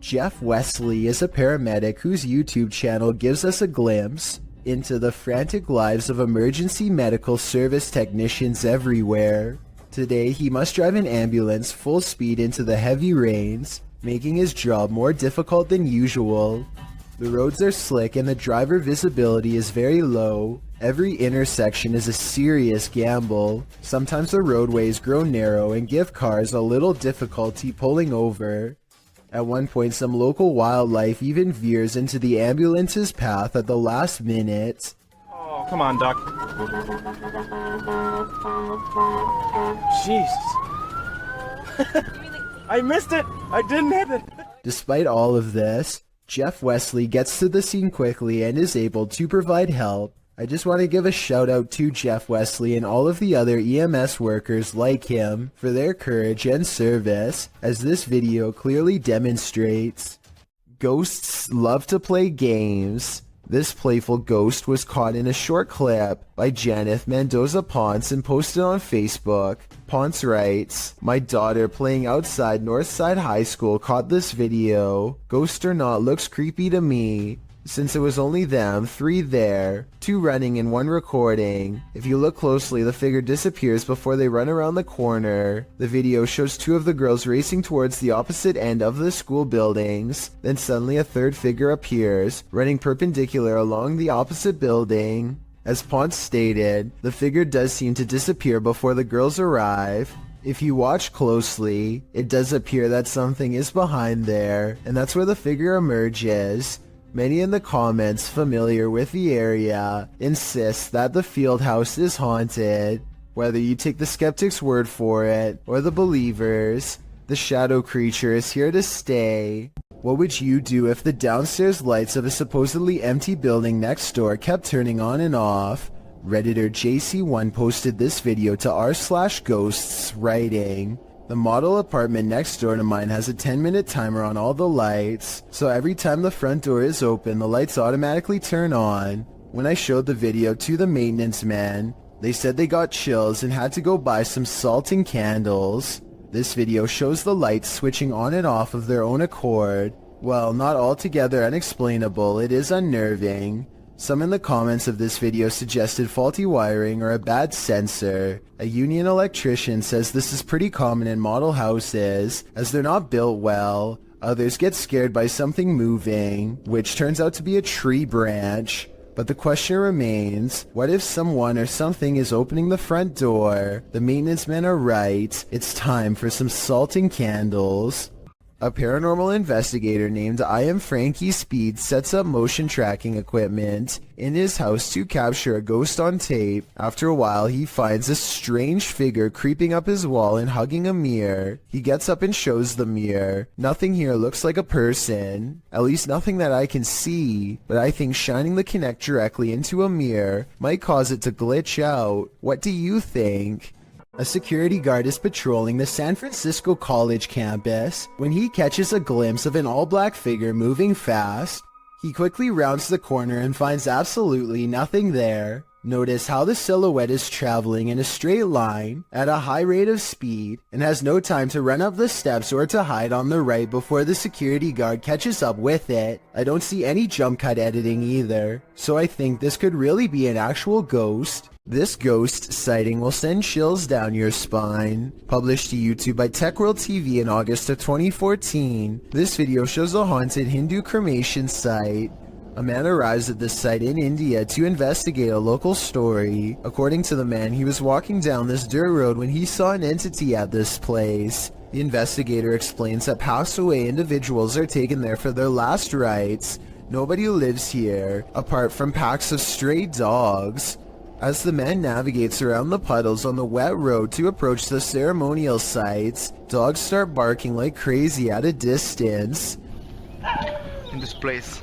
Jeff Wesley is a paramedic whose YouTube channel gives us a glimpse into the frantic lives of emergency medical service technicians everywhere. Today, he must drive an ambulance full speed into the heavy rains, making his job more difficult than usual. The roads are slick and the driver visibility is very low. Every intersection is a serious gamble. Sometimes the roadways grow narrow and give cars a little difficulty pulling over. At one point, some local wildlife even veers into the ambulance's path at the last minute. Oh, come on, Doc. Jesus. I missed it! I didn't hit it! Despite all of this, Jeff Wesley gets to the scene quickly and is able to provide help. I just want to give a shout out to Jeff Wesley and all of the other EMS workers like him for their courage and service, as this video clearly demonstrates. Ghosts love to play games. This playful ghost was caught in a short clip by Janeth Mendoza Ponce and posted on Facebook. Ponce writes, "My daughter playing outside Northside High School caught this video. Ghost or not, looks creepy to me. Since it was only them, 3 there, 2 running and 1 recording. If you look closely, the figure disappears before they run around the corner. The video shows 2 of the girls racing towards the opposite end of the school buildings. Then suddenly a 3rd figure appears, running perpendicular along the opposite building. As Ponce stated, the figure does seem to disappear before the girls arrive. If you watch closely, it does appear that something is behind there, and that's where the figure emerges." Many in the comments familiar with the area insist that the field house is haunted. Whether you take the skeptic's word for it or the believers, the shadow creature is here to stay. What would you do if the downstairs lights of a supposedly empty building next door kept turning on and off? Redditor JC1 posted this video to r/ghosts, writing, "The model apartment next door to mine has a 10-minute timer on all the lights, so every time the front door is open, the lights automatically turn on. When I showed the video to the maintenance man, they said they got chills and had to go buy some salt and candles." This video shows the lights switching on and off of their own accord. Well, not altogether unexplainable, it is unnerving. Some in the comments of this video suggested faulty wiring or a bad sensor. A union electrician says this is pretty common in model houses, as they're not built well. Others get scared by something moving, which turns out to be a tree branch. But the question remains, what if someone or something is opening the front door? The maintenance men are right, it's time for some salt and candles. A paranormal investigator named I Am Frankie Speed sets up motion tracking equipment in his house to capture a ghost on tape. After a while, he finds a strange figure creeping up his wall and hugging a mirror. He gets up and shows the mirror. Nothing here looks like a person, at least nothing that I can see, but I think shining the Kinect directly into a mirror might cause it to glitch out. What do you think? A security guard is patrolling the San Francisco College campus when he catches a glimpse of an all-black figure moving fast. He quickly rounds the corner and finds absolutely nothing there. Notice how the silhouette is traveling in a straight line at a high rate of speed and has no time to run up the steps or to hide on the right before the security guard catches up with it. I don't see any jump cut editing either, so I think this could really be an actual ghost. This ghost sighting will send chills down your spine. Published to YouTube by TechWorld TV in August of 2014, this video shows a haunted Hindu cremation site. A man arrives at this site in India to investigate a local story. According to the man, he was walking down this dirt road when he saw an entity at this place. The investigator explains that passed away individuals are taken there for their last rites. Nobody lives here, apart from packs of stray dogs. As the man navigates around the puddles on the wet road to approach the ceremonial sites, dogs start barking like crazy at a distance. In this place.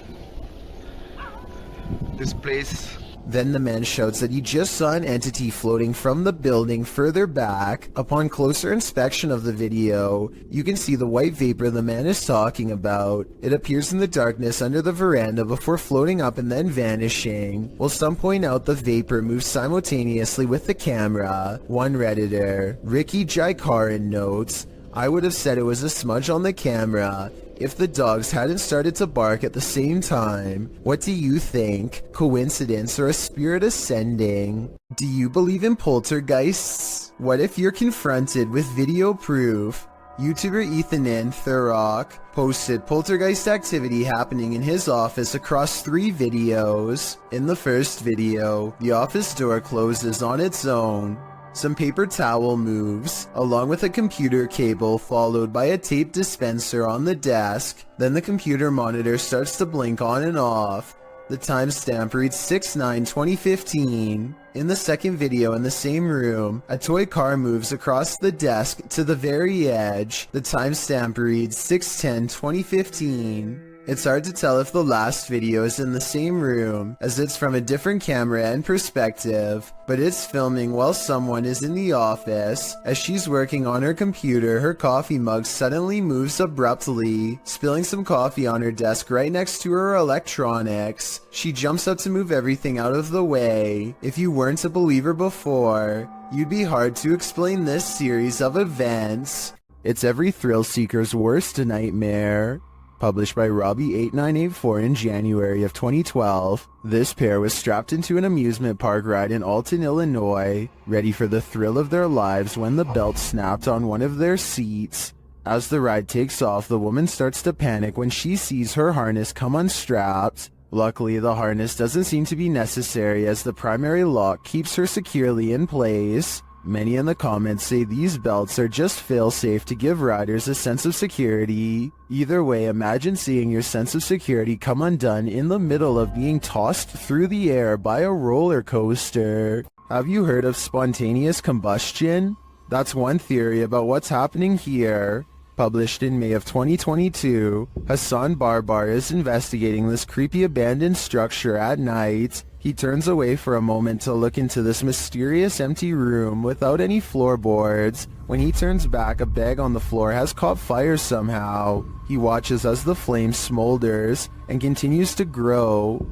Then the man shouts that he just saw an entity floating from the building further back. Upon closer inspection of the video, you can see the white vapor the man is talking about. It appears in the darkness under the veranda before floating up and then vanishing. While some point out the vapor moves simultaneously with the camera. One Redditor, Ricky Jaikaran, notes, "I would have said it was a smudge on the camera. If the dogs hadn't started to bark at the same time, what do you think? Coincidence or a spirit ascending? Do you believe in poltergeists? What if you're confronted with video proof? YouTuber Ethan Thurrock posted poltergeist activity happening in his office across 3 videos. In the first video, the office door closes on its own. Some paper towel moves, along with a computer cable followed by a tape dispenser on the desk. Then the computer monitor starts to blink on and off. The timestamp reads 6/9/2015. In the second video in the same room, a toy car moves across the desk to the very edge. The timestamp reads 6/10/2015. It's hard to tell if the last video is in the same room, as it's from a different camera and perspective, but it's filming while someone is in the office. As she's working on her computer, her coffee mug suddenly moves abruptly, spilling some coffee on her desk right next to her electronics. She jumps up to move everything out of the way. If you weren't a believer before, you'd be hard to explain this series of events. It's every thrill seeker's worst nightmare. Published by Robbie8984 in January of 2012, this pair was strapped into an amusement park ride in Alton, Illinois, ready for the thrill of their lives when the belt snapped on one of their seats. As the ride takes off, the woman starts to panic when she sees her harness come unstrapped. Luckily, the harness doesn't seem to be necessary as the primary lock keeps her securely in place. Many in the comments say these belts are just fail-safe to give riders a sense of security. Either way, imagine seeing your sense of security come undone in the middle of being tossed through the air by a roller coaster. Have you heard of spontaneous combustion? That's one theory about what's happening here. Published in May of 2022, Hassan Barbar is investigating this creepy abandoned structure at night. He turns away for a moment to look into this mysterious empty room without any floorboards. When he turns back, a bag on the floor has caught fire somehow. He watches as the flame smolders and continues to grow.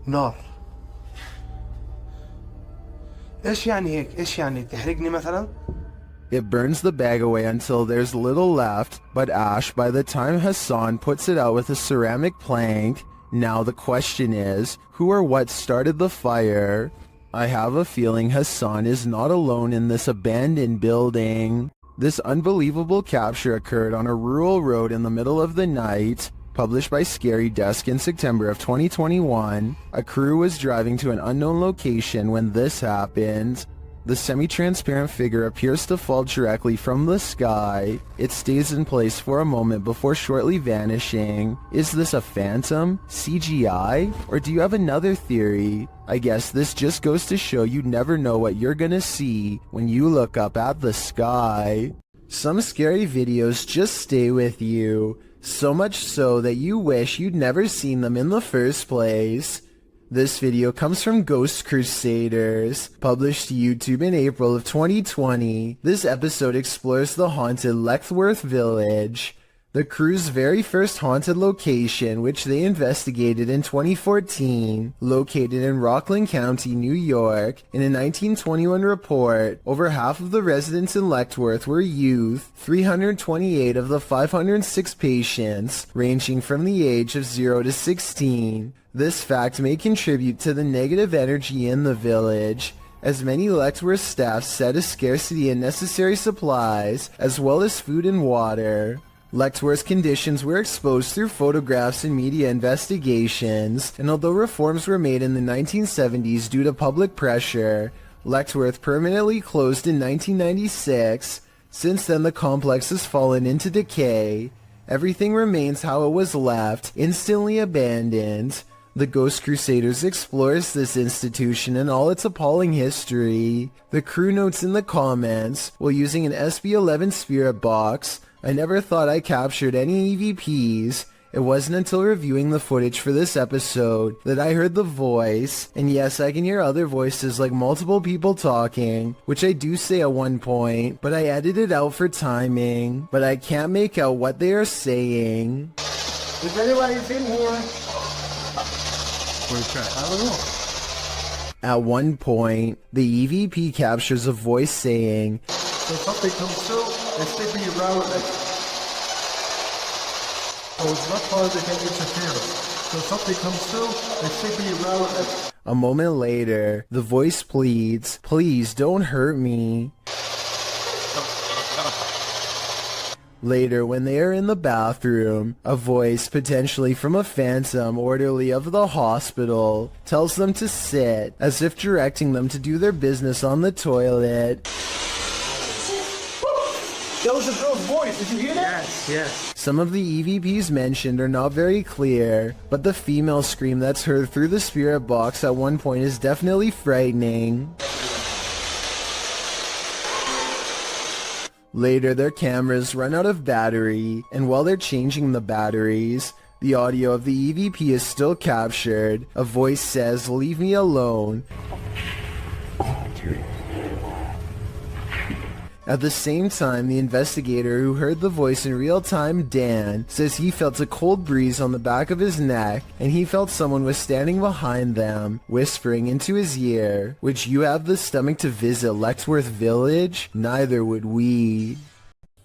نار. ايش يعني هيك؟ ايش يعني تحرقني مثلا؟ It burns the bag away until there's little left, but ash by the time Hassan puts it out with a ceramic plank. Now the question is, who or what started the fire? I have a feeling Hassan is not alone in this abandoned building. This unbelievable capture occurred on a rural road in the middle of the night. Published by Scary Desk in September of 2021, a crew was driving to an unknown location when this happened. The semi-transparent figure appears to fall directly from the sky. It stays in place for a moment before shortly vanishing. Is this a phantom, CGI, or do you have another theory? I guess this just goes to show you never know what you're gonna see when you look up at the sky. Some scary videos just stay with you, so much so that you wish you'd never seen them in the first place. This video comes from Ghost Crusaders, published to YouTube in April of 2020. This episode explores the haunted Leckworth Village, the crew's very first haunted location, which they investigated in 2014. Located in Rockland County, New York, in a 1921 report, over half of the residents in Leckworth were youth, 328 of the 506 patients, ranging from the age of 0 to 16. This fact may contribute to the negative energy in the village, as many Leckworth staff said a scarcity in necessary supplies, as well as food and water. Leckworth's conditions were exposed through photographs and media investigations, and although reforms were made in the 1970s due to public pressure, Leckworth permanently closed in 1996. Since then, the complex has fallen into decay. Everything remains how it was left, instantly abandoned. The Ghost Crusaders explores this institution and all its appalling history. The crew notes in the comments, while using an SB11 spirit box, I never thought I captured any EVPs. It wasn't until reviewing the footage for this episode that I heard the voice, and yes, I can hear other voices like multiple people talking, which I do say at one point, but I edited out for timing, but I can't make out what they are saying. If anybody's in here, I don't know. At one point, the EVP captures a voice saying, So something comes through, they stick me around it. So it's not hard to get interference. So something comes through, they stick me around it. A moment later, the voice pleads, "Please don't hurt me." Later, when they are in the bathroom, a voice, potentially from a phantom orderly of the hospital, tells them to sit, as if directing them to do their business on the toilet. That was a girl's voice, did you hear that? Yes. Some of the EVPs mentioned are not very clear, but the female scream that's heard through the spirit box at one point is definitely frightening. Later, their cameras run out of battery, and while they're changing the batteries, the audio of the EVP is still captured. A voice says, "Leave me alone." At the same time, the investigator who heard the voice in real time, Dan, says he felt a cold breeze on the back of his neck, and he felt someone was standing behind them, whispering into his ear, "Would you have the stomach to visit Lexworth Village? Neither would we."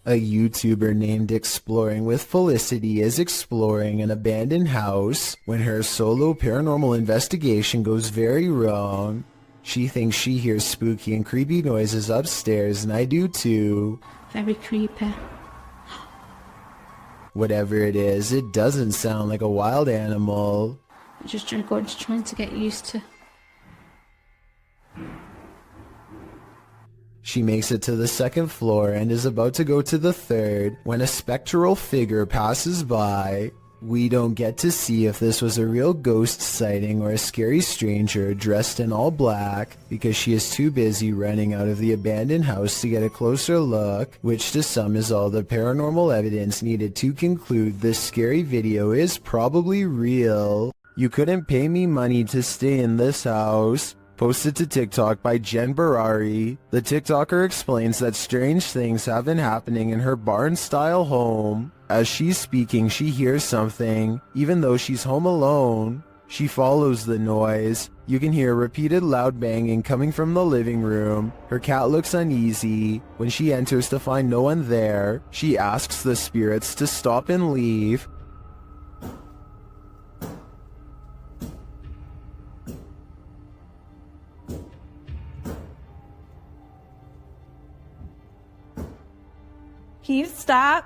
A YouTuber named Exploring with Felicity is exploring an abandoned house when her solo paranormal investigation goes very wrong. She thinks she hears spooky and creepy noises upstairs, and I do too. Very creepy. Whatever it is, it doesn't sound like a wild animal. I'm just trying to get used to. She makes it to the second floor and is about to go to the third when a spectral figure passes by. We don't get to see if this was a real ghost sighting or a scary stranger dressed in all black because she is too busy running out of the abandoned house to get a closer look, which to some is all the paranormal evidence needed to conclude this scary video is probably real. You couldn't pay me money to stay in this house. Posted to TikTok by Jen Barari, the TikToker explains that strange things have been happening in her barn-style home. As she's speaking, she hears something, even though she's home alone. She follows the noise. You can hear repeated loud banging coming from the living room. Her cat looks uneasy. When she enters to find no one there, she asks the spirits to stop and leave. Can you stop?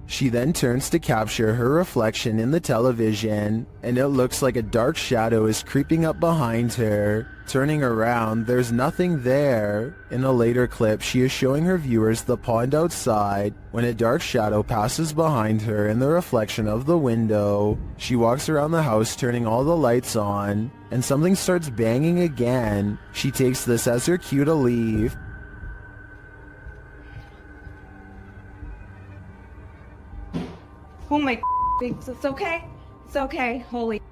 She then turns to capture her reflection in the television, and it looks like a dark shadow is creeping up behind her. Turning around, there's nothing there. In a later clip, she is showing her viewers the pond outside when a dark shadow passes behind her in the reflection of the window. She walks around the house turning all the lights on, and something starts banging again. She takes this as her cue to leave. Oh my it's okay? It's okay. Holy.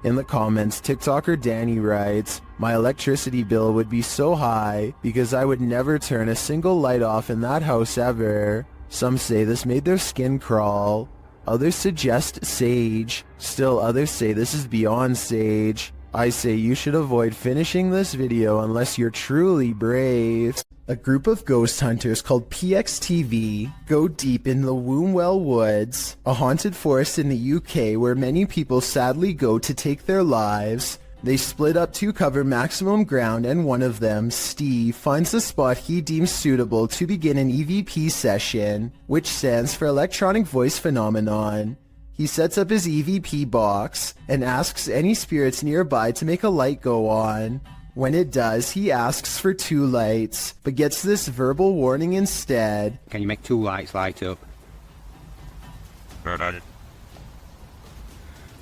In the comments, TikToker Danny writes, "My electricity bill would be so high because I would never turn a single light off in that house ever." Some say this made their skin crawl. Others suggest sage. Still others say this is beyond sage. I say you should avoid finishing this video unless you're truly brave. A group of ghost hunters called PXTV go deep in the Wombwell Woods, a haunted forest in the UK where many people sadly go to take their lives. They split up to cover maximum ground, and one of them, Steve, finds the spot he deems suitable to begin an EVP session, which stands for Electronic Voice Phenomenon. He sets up his EVP box and asks any spirits nearby to make a light go on. When it does, he asks for 2 lights, but gets this verbal warning instead. Can you make 2 lights light up?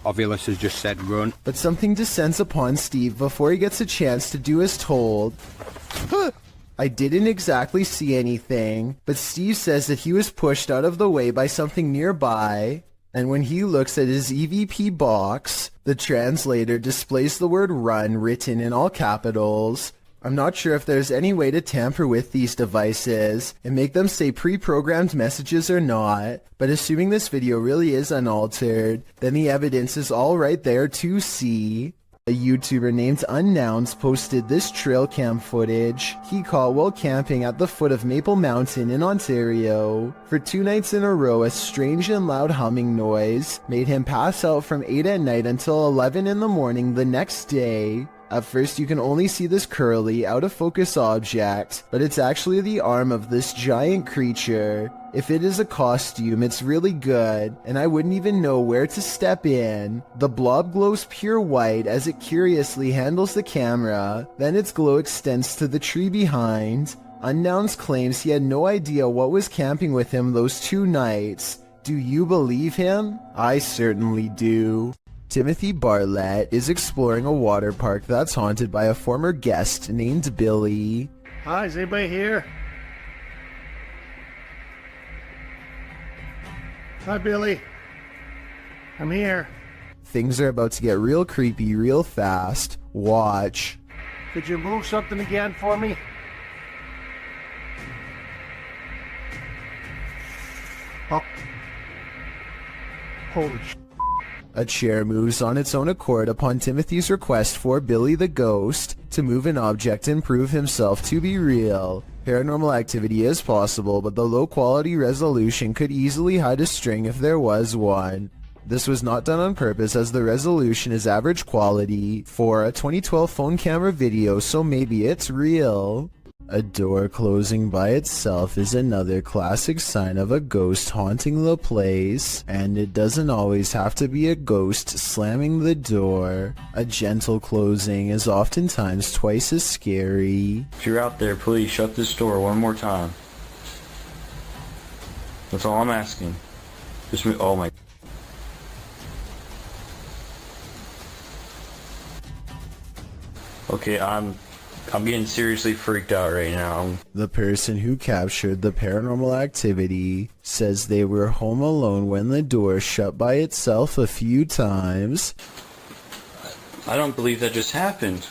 Ovilus has just said run. But something descends upon Steve before he gets a chance to do as told. I didn't exactly see anything, but Steve says that he was pushed out of the way by something nearby. And when he looks at his EVP box, the translator displays the word run written in all capitals. I'm not sure if there's any way to tamper with these devices and make them say pre-programmed messages or not, but assuming this video really is unaltered, then the evidence is all right there to see. A YouTuber named Unnouns posted this trail cam footage he caught while camping at the foot of Maple Mountain in Ontario. For 2 nights in a row, a strange and loud humming noise made him pass out from 8 at night until 11 in the morning the next day. At first you can only see this curly, out-of-focus object, but it's actually the arm of this giant creature. If it is a costume, it's really good, and I wouldn't even know where to step in. The blob glows pure white as it curiously handles the camera, then its glow extends to the tree behind. Unnouns claims he had no idea what was camping with him those 2 nights. Do you believe him? I certainly do. Timothy Bartlett is exploring a water park that's haunted by a former guest named Billy. Hi, is anybody here? Hi, Billy. I'm here. Things are about to get real creepy real fast. Watch. Could you move something again for me? Oh. Holy sh**. A chair moves on its own accord upon Timothy's request for Billy the Ghost to move an object and prove himself to be real. Paranormal activity is possible, but the low quality resolution could easily hide a string if there was one. This was not done on purpose as the resolution is average quality for a 2012 phone camera video, so maybe it's real. A door closing by itself is another classic sign of a ghost haunting the place, and it doesn't always have to be a ghost slamming the door. A gentle closing is oftentimes twice as scary. If you're out there, please shut this door one more time. That's all I'm asking. Just me. Oh my. Okay, I'm getting seriously freaked out right now. The person who captured the paranormal activity says they were home alone when the door shut by itself a few times. I don't believe that just happened.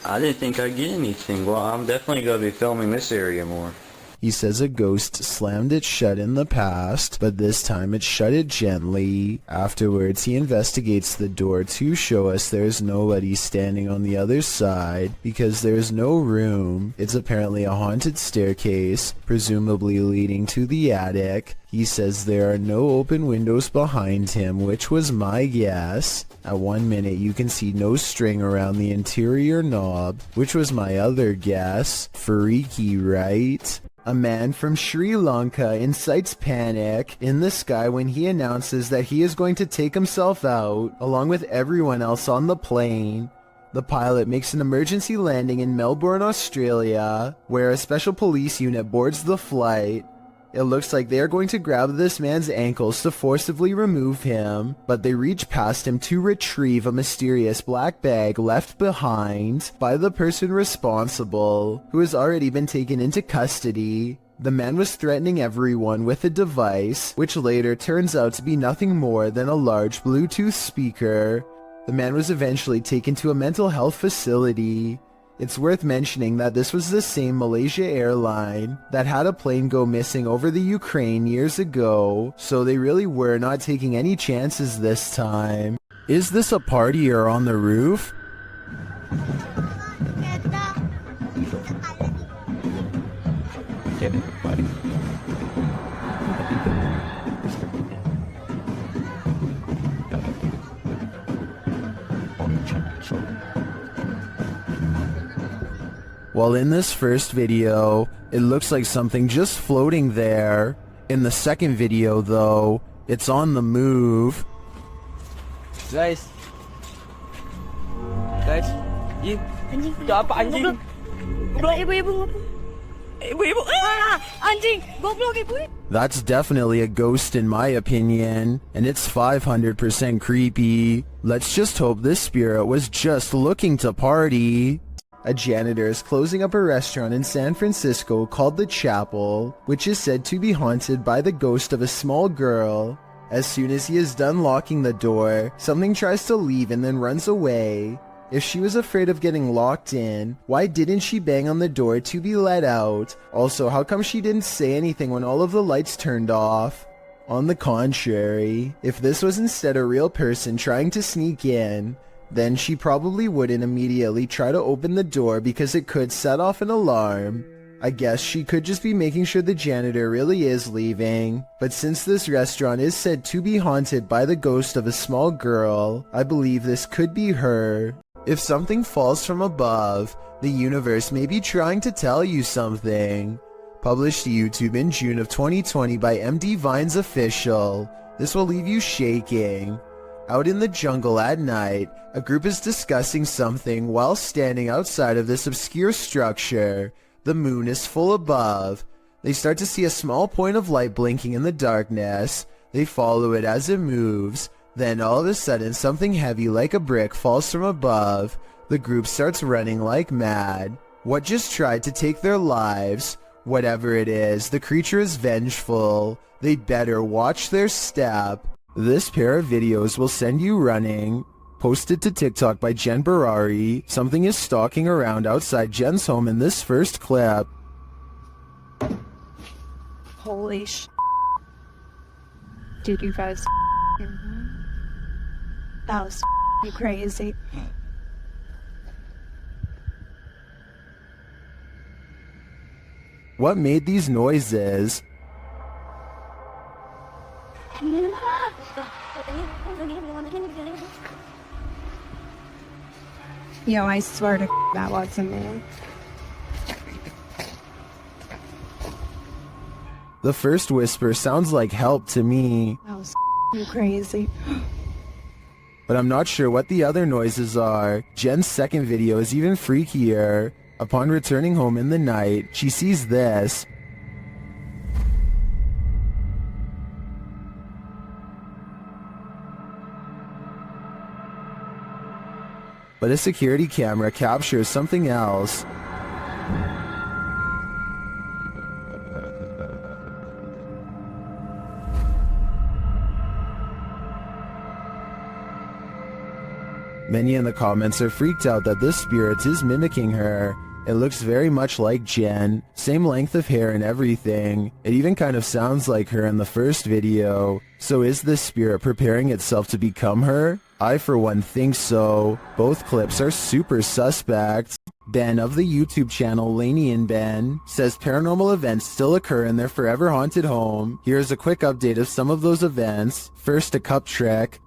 I didn't think I'd get anything. Well, I'm definitely going to be filming this area more. He says a ghost slammed it shut in the past, but this time it shut it gently. Afterwards, he investigates the door to show us there's nobody standing on the other side because there's no room. It's apparently a haunted staircase, presumably leading to the attic. He says there are no open windows behind him, which was my guess. At 1 minute you can see no string around the interior knob, which was my other guess. Freaky, right? A man from Sri Lanka incites panic in the sky when he announces that he is going to take himself out, along with everyone else on the plane. The pilot makes an emergency landing in Melbourne, Australia, where a special police unit boards the flight. It looks like they are going to grab this man's ankles to forcibly remove him, but they reach past him to retrieve a mysterious black bag left behind by the person responsible, who has already been taken into custody. The man was threatening everyone with a device, which later turns out to be nothing more than a large Bluetooth speaker. The man was eventually taken to a mental health facility. It's worth mentioning that this was the same Malaysia airline that had a plane go missing over the Ukraine years ago, so they really were not taking any chances this time. Is this a party or on the roof? While in this first video, it looks like something just floating there. In the second video, though, it's on the move. Guys, Yin, itu apa anjing? Ibu-ibu. Ibu-ibu. Ah, anjing, goblok ibu. That's definitely a ghost in my opinion, and it's 500% creepy. Let's just hope this spirit was just looking to party. A janitor is closing up a restaurant in San Francisco called The Chapel, which is said to be haunted by the ghost of a small girl. As soon as he is done locking the door, something tries to leave and then runs away. If she was afraid of getting locked in, why didn't she bang on the door to be let out? Also, how come she didn't say anything when all of the lights turned off? On the contrary, if this was instead a real person trying to sneak in, then she probably wouldn't immediately try to open the door because it could set off an alarm. I guess she could just be making sure the janitor really is leaving. But since this restaurant is said to be haunted by the ghost of a small girl, I believe this could be her. If something falls from above, the universe may be trying to tell you something. Published to YouTube in June of 2020 by MD Vines Official. This will leave you shaking. Out in the jungle at night, a group is discussing something while standing outside of this obscure structure. The moon is full above. They start to see a small point of light blinking in the darkness. They follow it as it moves. Then all of a sudden something heavy like a brick falls from above. The group starts running like mad. What just tried to take their lives? Whatever it is, the creature is vengeful. They'd better watch their step. This pair of videos will send you running. Posted to TikTok by Jen Barari. Something is stalking around outside Jen's home in this first clip. Holy sh**. Dude, you guys that was crazy. What made these noises? Yo, I swear to that wasn't me. The first whisper sounds like help to me. That was crazy. But I'm not sure what the other noises are. Jen's second video is even freakier. Upon returning home in the night, she sees this. But a security camera captures something else. Many in the comments are freaked out that this spirit is mimicking her. It looks very much like Jen, same length of hair and everything. It even kind of sounds like her in the first video. So is this spirit preparing itself to become her? I for one think so. Both clips are super suspect. Ben of the YouTube channel Laney and Ben says paranormal events still occur in their forever haunted home. Here's a quick update of some of those events. First, a cup trick.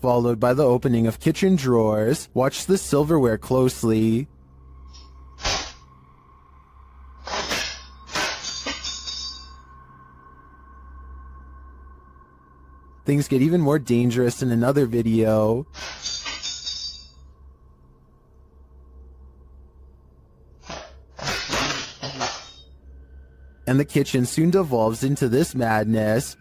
Followed by the opening of kitchen drawers. Watch the silverware closely. Things get even more dangerous in another video. And the kitchen soon devolves into this madness.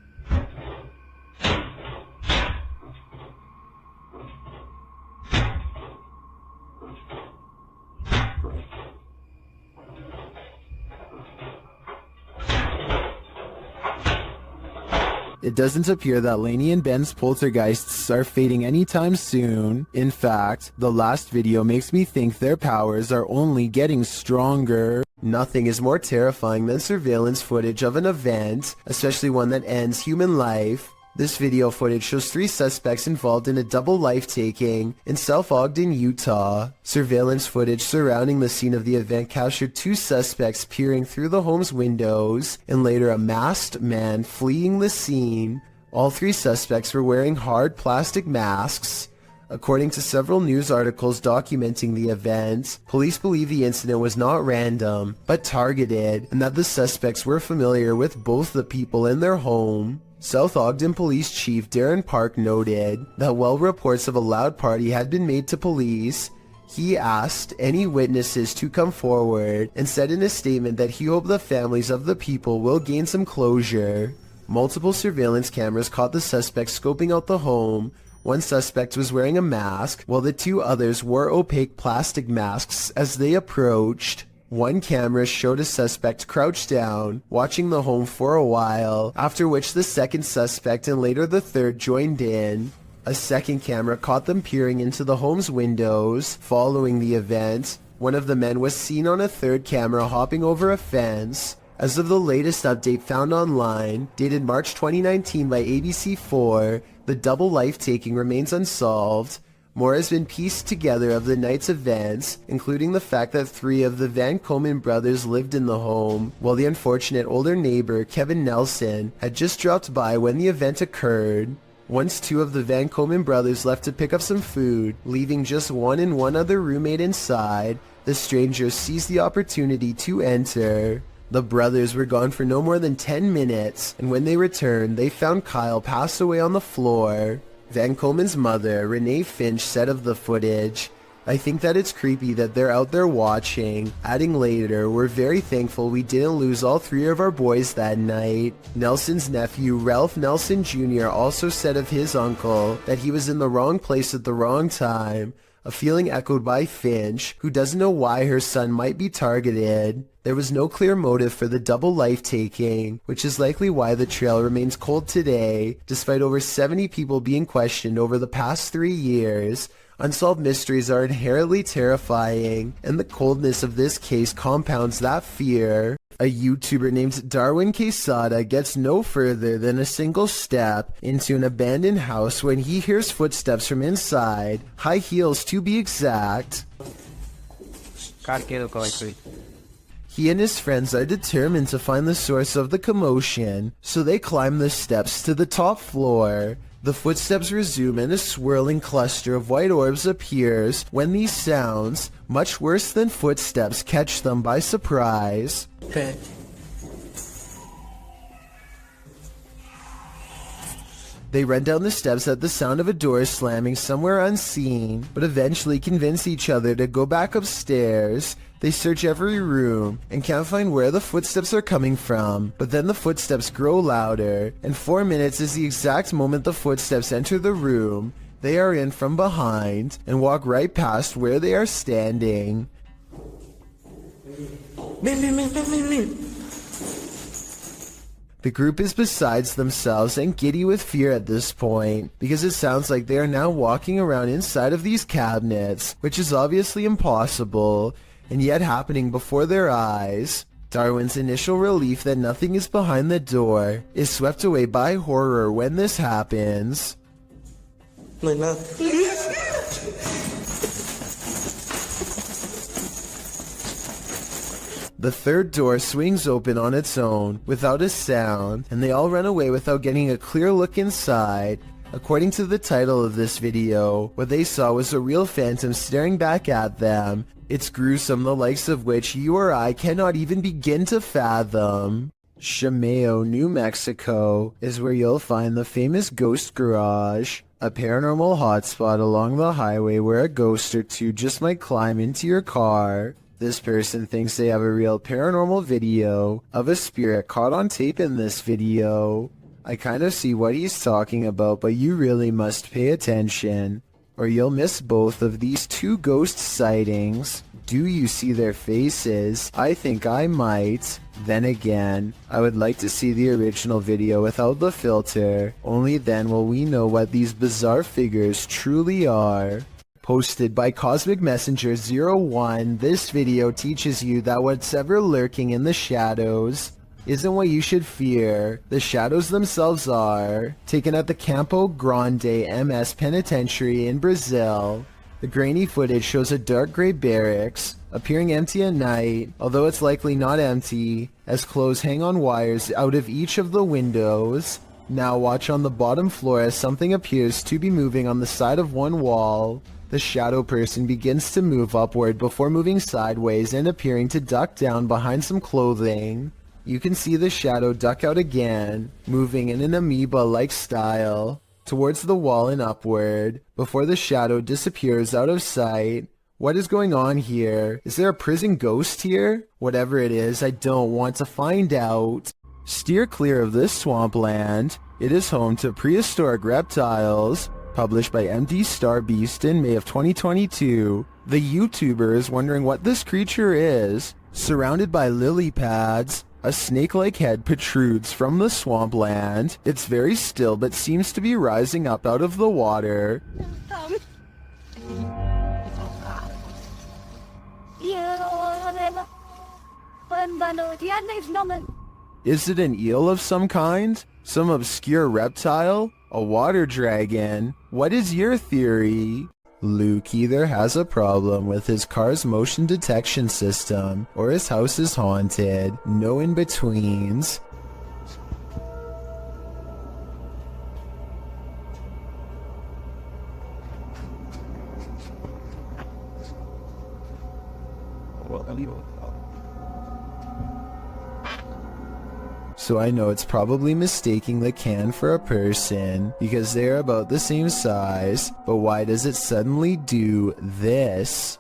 It doesn't appear that Laney and Ben's poltergeists are fading anytime soon. In fact, the last video makes me think their powers are only getting stronger. Nothing is more terrifying than surveillance footage of an event, especially one that ends human life. This video footage shows 3 suspects involved in a double life-taking in South Ogden, Utah. Surveillance footage surrounding the scene of the event captured 2 suspects peering through the home's windows, and later a masked man fleeing the scene. All 3 suspects were wearing hard plastic masks. According to several news articles documenting the event, police believe the incident was not random, but targeted, and that the suspects were familiar with both the people in their home. South Ogden Police Chief Darren Park noted that while reports of a loud party had been made to police, he asked any witnesses to come forward and said in a statement that he hoped the families of the people will gain some closure. Multiple surveillance cameras caught the suspects scoping out the home. One suspect was wearing a mask, while the 2 others wore opaque plastic masks as they approached. One camera showed a suspect crouched down, watching the home for a while, after which the second suspect and later the third joined in. A second camera caught them peering into the home's windows. Following the event, one of the men was seen on a third camera hopping over a fence. As of the latest update found online, dated March 2019 by ABC4, the double life-taking remains unsolved. More has been pieced together of the night's events, including the fact that 3 of the Van Komen brothers lived in the home, while the unfortunate older neighbor, Kevin Nelson, had just dropped by when the event occurred. Once 2 of the Van Komen brothers left to pick up some food, leaving just one and one other roommate inside, the strangers seized the opportunity to enter. The brothers were gone for no more than 10 minutes, and when they returned, they found Kyle passed away on the floor. Van Komen's mother, Renee Finch, said of the footage, "I think that it's creepy that they're out there watching," adding later, "We're very thankful we didn't lose all 3 of our boys that night." Nelson's nephew, Ralph Nelson Jr., also said of his uncle that he was in the wrong place at the wrong time, a feeling echoed by Finch, who doesn't know why her son might be targeted. There was no clear motive for the double life-taking, which is likely why the trail remains cold today, despite over 70 people being questioned over the past 3 years. Unsolved mysteries are inherently terrifying, and the coldness of this case compounds that fear. A YouTuber named Darwin Quesada gets no further than a single step into an abandoned house when he hears footsteps from inside, high heels to be exact. He and his friends are determined to find the source of the commotion, so they climb the steps to the top floor. The footsteps resume and a swirling cluster of white orbs appears when these sounds, much worse than footsteps, catch them by surprise. They run down the steps at the sound of a door slamming somewhere unseen, but eventually convince each other to go back upstairs. They search every room and can't find where the footsteps are coming from, but then the footsteps grow louder, and 4 minutes is the exact moment the footsteps enter the room. They are in from behind and walk right past where they are standing. The group is besides themselves and giddy with fear at this point, because it sounds like they are now walking around inside of these cabinets, which is obviously impossible, and yet happening before their eyes. Darwin's initial relief that nothing is behind the door is swept away by horror when this happens. The third door swings open on its own, without a sound, and they all run away without getting a clear look inside. According to the title of this video, what they saw was a real phantom staring back at them. It's gruesome, the likes of which you or I cannot even begin to fathom. Chameo, New Mexico, is where you'll find the famous Ghost Garage, a paranormal hotspot along the highway where a ghost or two just might climb into your car. This person thinks they have a real paranormal video of a spirit caught on tape in this video. I kind of see what he's talking about, but you really must pay attention, or you'll miss both of these 2 ghost sightings. Do you see their faces? I think I might. Then again, I would like to see the original video without the filter. Only then will we know what these bizarre figures truly are. Posted by Cosmic Messenger 01, this video teaches you that what's ever lurking in the shadows isn't what you should fear. The shadows themselves are. Taken at the Campo Grande MS Penitentiary in Brazil. The grainy footage shows a dark gray barracks, appearing empty at night, although it's likely not empty, as clothes hang on wires out of each of the windows. Now watch on the bottom floor as something appears to be moving on the side of one wall. The shadow person begins to move upward before moving sideways and appearing to duck down behind some clothing. You can see the shadow duck out again, moving in an amoeba-like style, towards the wall and upward, before the shadow disappears out of sight. What is going on here? Is there a prison ghost here? Whatever it is, I don't want to find out. Steer clear of this swampland. It is home to prehistoric reptiles. Published by MD Starbeast in May of 2022. The YouTuber is wondering what this creature is. Surrounded by lily pads, a snake-like head protrudes from the swampland. It's very still but seems to be rising up out of the water. Is it an eel of some kind? Some obscure reptile? A water dragon? What is your theory? Luke either has a problem with his car's motion detection system, or his house is haunted. No in-betweens. So I know it's probably mistaking the can for a person, because they're about the same size, but why does it suddenly do this?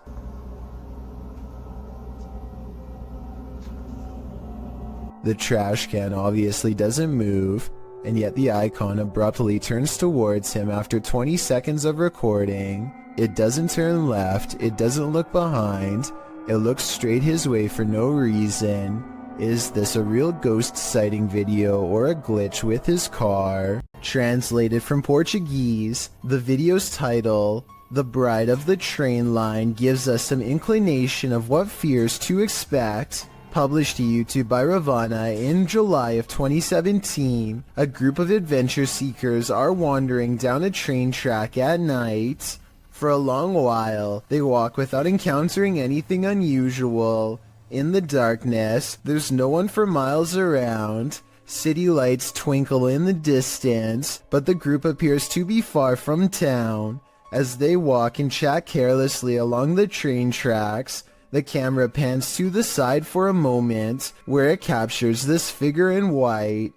The trash can obviously doesn't move, and yet the icon abruptly turns towards him after 20 seconds of recording. It doesn't turn left, it doesn't look behind, it looks straight his way for no reason. Is this a real ghost sighting video or a glitch with his car? Translated from Portuguese, the video's title, The Bride of the Train Line, gives us some inclination of what fears to expect. Published to YouTube by Ravana in July of 2017, a group of adventure seekers are wandering down a train track at night. For a long while, they walk without encountering anything unusual. In the darkness, there's no one for miles around. City lights twinkle in the distance, but the group appears to be far from town. As they walk and chat carelessly along the train tracks, the camera pans to the side for a moment, where it captures this figure in white.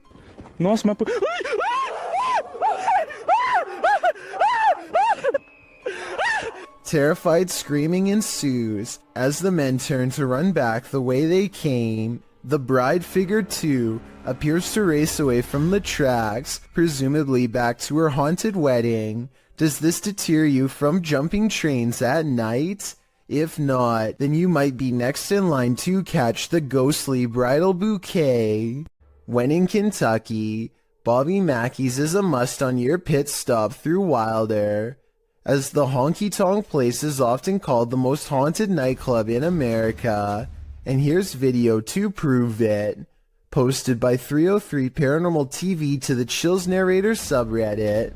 Nossa, mas... Terrified screaming ensues as the men turn to run back the way they came. The bride figure, too, appears to race away from the tracks, presumably back to her haunted wedding. Does this deter you from jumping trains at night? If not, then you might be next in line to catch the ghostly bridal bouquet. When in Kentucky, Bobby Mackey's is a must on your pit stop through Wilder, as the honky-tonk place is often called the most haunted nightclub in America. And here's video to prove it. Posted by 303 Paranormal TV to the Chills Narrator subreddit.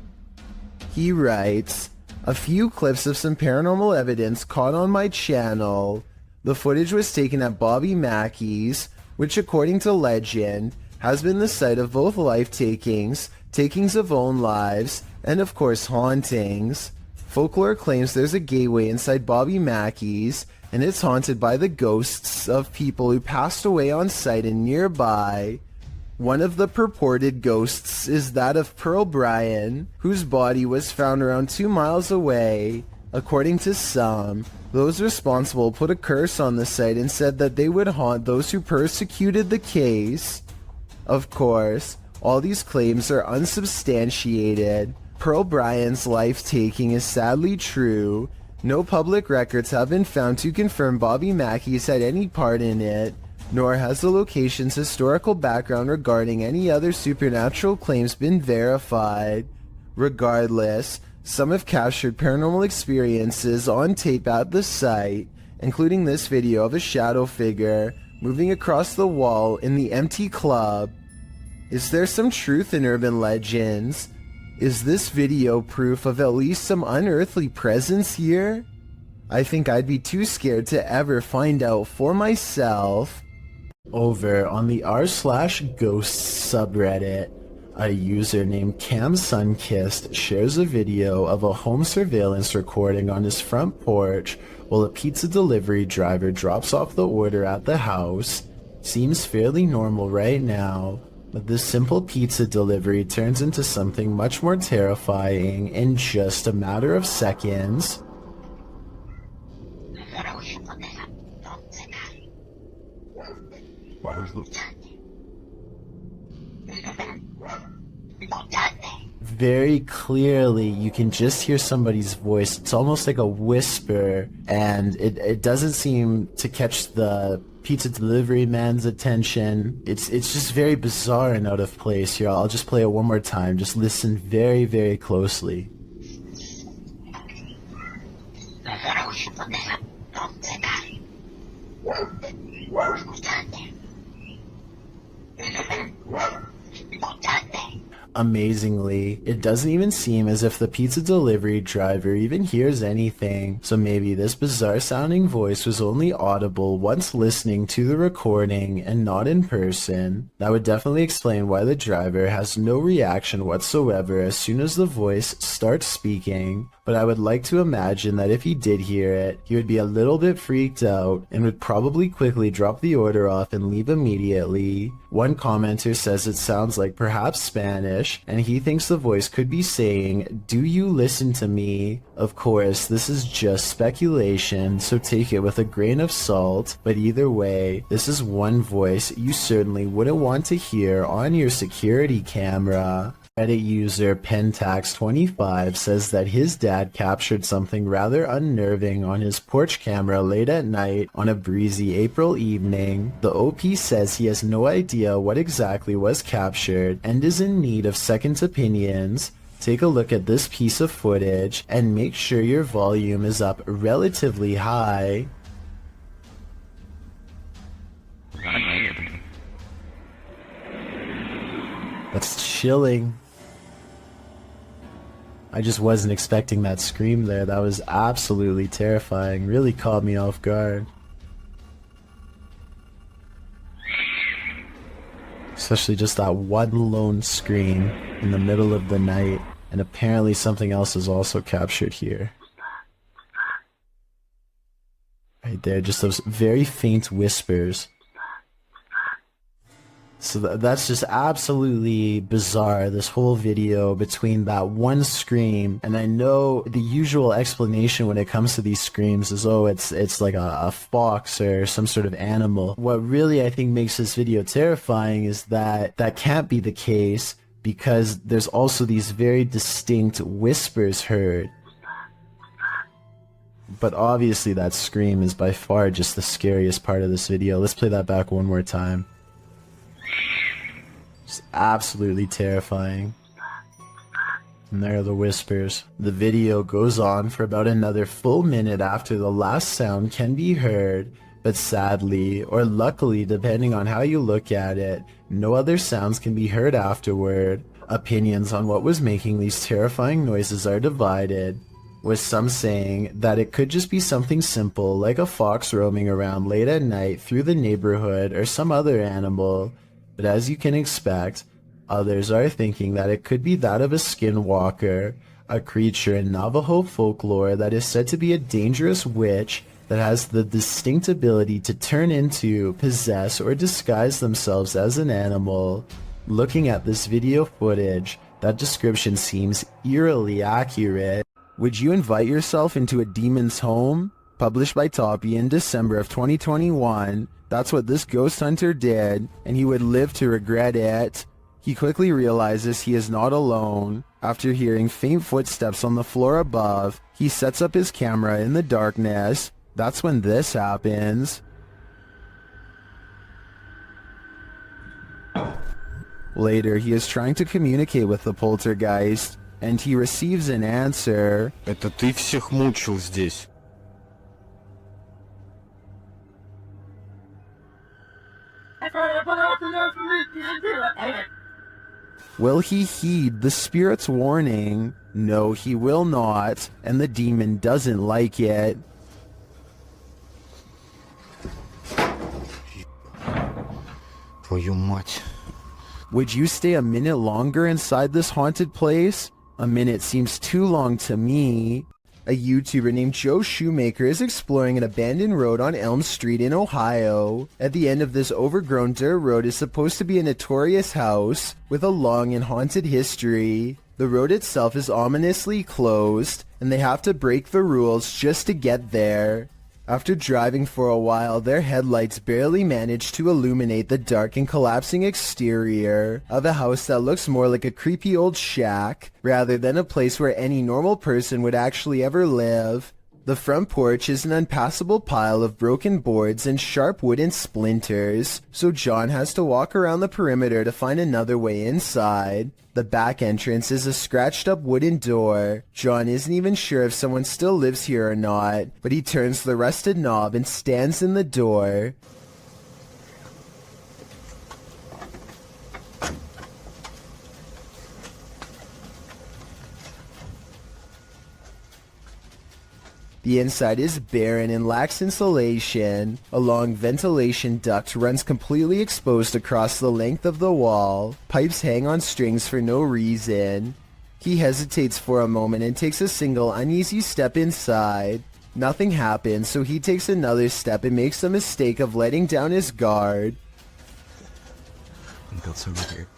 He writes, a few clips of some paranormal evidence caught on my channel. The footage was taken at Bobby Mackey's, which according to legend, has been the site of both life-takings, takings of own lives, and of course hauntings. Folklore claims there's a gateway inside Bobby Mackey's, and it's haunted by the ghosts of people who passed away on site and nearby. One of the purported ghosts is that of Pearl Bryan, whose body was found around 2 miles away. According to some, those responsible put a curse on the site and said that they would haunt those who persecuted the case. Of course, all these claims are unsubstantiated. Pearl Bryan's life-taking is sadly true. No public records have been found to confirm Bobby Mackey's had any part in it, nor has the location's historical background regarding any other supernatural claims been verified. Regardless, some have captured paranormal experiences on tape at the site, including this video of a shadow figure moving across the wall in the empty club. Is there some truth in urban legends? Is this video proof of at least some unearthly presence here? I think I'd be too scared to ever find out for myself. Over on the r/ghosts subreddit, a user named Cam Sunkissed shares a video of a home surveillance recording on his front porch while a pizza delivery driver drops off the order at the house. Seems fairly normal right now, but this simple pizza delivery turns into something much more terrifying in just a matter of seconds. very clearly you can just hear somebody's voice. It's almost like a whisper, and it doesn't seem to catch the pizza delivery man's attention. It's just very bizarre and out of place here. I'll just play it one more time. Just listen very, very closely. Amazingly, it doesn't even seem as if the pizza delivery driver even hears anything, so maybe this bizarre sounding voice was only audible once listening to the recording and not in person. That would definitely explain why the driver has no reaction whatsoever as soon as the voice starts speaking, but I would like to imagine that if he did hear it, he would be a little bit freaked out and would probably quickly drop the order off and leave immediately. One commenter says it sounds like perhaps Spanish, and he thinks the voice could be saying, "Do you listen to me?" Of course, this is just speculation, so take it with a grain of salt, but either way, this is one voice you certainly wouldn't want to hear on your security camera. Reddit user Pentax25 says that his dad captured something rather unnerving on his porch camera late at night on a breezy April evening. The OP says he has no idea what exactly was captured and is in need of second opinions. Take a look at this piece of footage and make sure your volume is up relatively high. That's chilling. I just wasn't expecting that scream there. That was absolutely terrifying. Really caught me off guard. Especially just that one lone scream in the middle of the night. And apparently something else is also captured here. Right there, just those very faint whispers. So that's just absolutely bizarre, this whole video between that one scream, and I know the usual explanation when it comes to these screams is, oh, it's like a fox or some sort of animal. What really I think makes this video terrifying is that that can't be the case, because there's also these very distinct whispers heard. But obviously that scream is by far just the scariest part of this video. Let's play that back one more time. It's absolutely terrifying. And there are the whispers. The video goes on for about another full minute after the last sound can be heard, but sadly, or luckily depending on how you look at it, no other sounds can be heard afterward. Opinions on what was making these terrifying noises are divided, with some saying that it could just be something simple like a fox roaming around late at night through the neighborhood or some other animal. But as you can expect, others are thinking that it could be that of a skinwalker, a creature in Navajo folklore that is said to be a dangerous witch that has the distinct ability to turn into, possess, or disguise themselves as an animal. Looking at this video footage, that description seems eerily accurate. Would you invite yourself into a demon's home? Published by Toppy in December of 2021. That's what this ghost hunter did, and he would live to regret it. He quickly realizes he is not alone. After hearing faint footsteps on the floor above, he sets up his camera in the darkness. That's when this happens. Later, he is trying to communicate with the poltergeist, and he receives an answer. Это ты всех мучил здесь. Will he heed the spirit's warning? No, he will not, and the demon doesn't like it. Твою мать. Would you stay a minute longer inside this haunted place? A minute seems too long to me. A YouTuber named Joe Shoemaker is exploring an abandoned road on Elm Street in Ohio. At the end of this overgrown dirt road is supposed to be a notorious house with a long and haunted history. The road itself is ominously closed, and they have to break the rules just to get there. After driving for a while, their headlights barely manage to illuminate the dark and collapsing exterior of a house that looks more like a creepy old shack, rather than a place where any normal person would actually ever live. The front porch is an unpassable pile of broken boards and sharp wooden splinters, so John has to walk around the perimeter to find another way inside. The back entrance is a scratched up wooden door. John isn't even sure if someone still lives here or not, but he turns the rusted knob and stands in the door. The inside is barren and lacks insulation. A long ventilation duct runs completely exposed across the length of the wall. Pipes hang on strings for no reason. He hesitates for a moment and takes a single uneasy step inside. Nothing happens, so he takes another step and makes the mistake of letting down his guard. That's over here.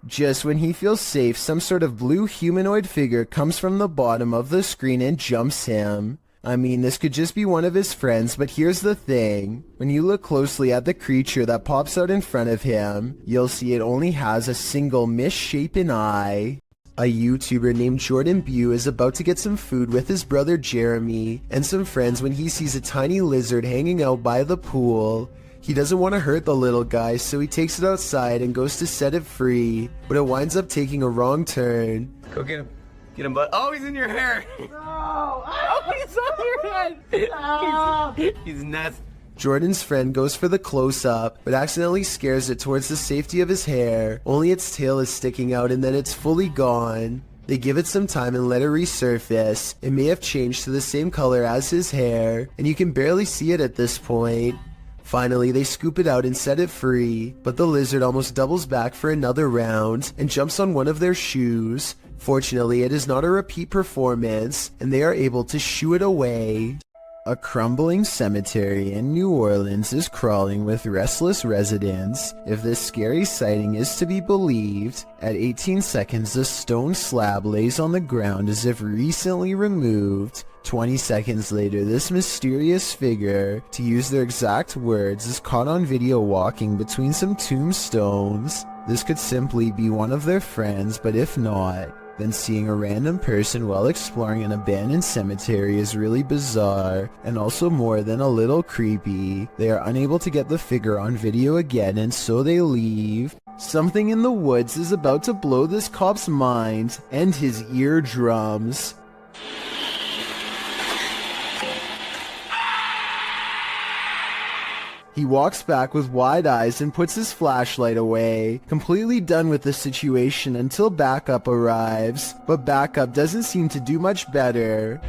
Just when he feels safe, some sort of blue humanoid figure comes from the bottom of the screen and jumps him. I mean, this could just be one of his friends, but here's the thing. When you look closely at the creature that pops out in front of him, you'll see it only has a single misshapen eye. A YouTuber named Jordan Bew is about to get some food with his brother Jeremy and some friends when he sees a tiny lizard hanging out by the pool. He doesn't want to hurt the little guy, so he takes it outside and goes to set it free, but it winds up taking a wrong turn. Go get him. Get him, bud. Oh, he's in your hair. No. Oh, he's on your head. He's nuts. Jordan's friend goes for the close-up, but accidentally scares it towards the safety of his hair. Only its tail is sticking out and then it's fully gone. They give it some time and let it resurface. It may have changed to the same color as his hair, and you can barely see it at this point. Finally, they scoop it out and set it free, but the lizard almost doubles back for another round and jumps on one of their shoes. Fortunately, it is not a repeat performance, and they are able to shoo it away. A crumbling cemetery in New Orleans is crawling with restless residents. If this scary sighting is to be believed, at 18 seconds the stone slab lays on the ground as if recently removed. 20 seconds later, this mysterious figure, to use their exact words, is caught on video walking between some tombstones. This could simply be one of their friends, but if not, then seeing a random person while exploring an abandoned cemetery is really bizarre, and also more than a little creepy. They are unable to get the figure on video again, and so they leave. Something in the woods is about to blow this cop's mind and his eardrums. He walks back with wide eyes and puts his flashlight away, completely done with the situation until backup arrives, but backup doesn't seem to do much better.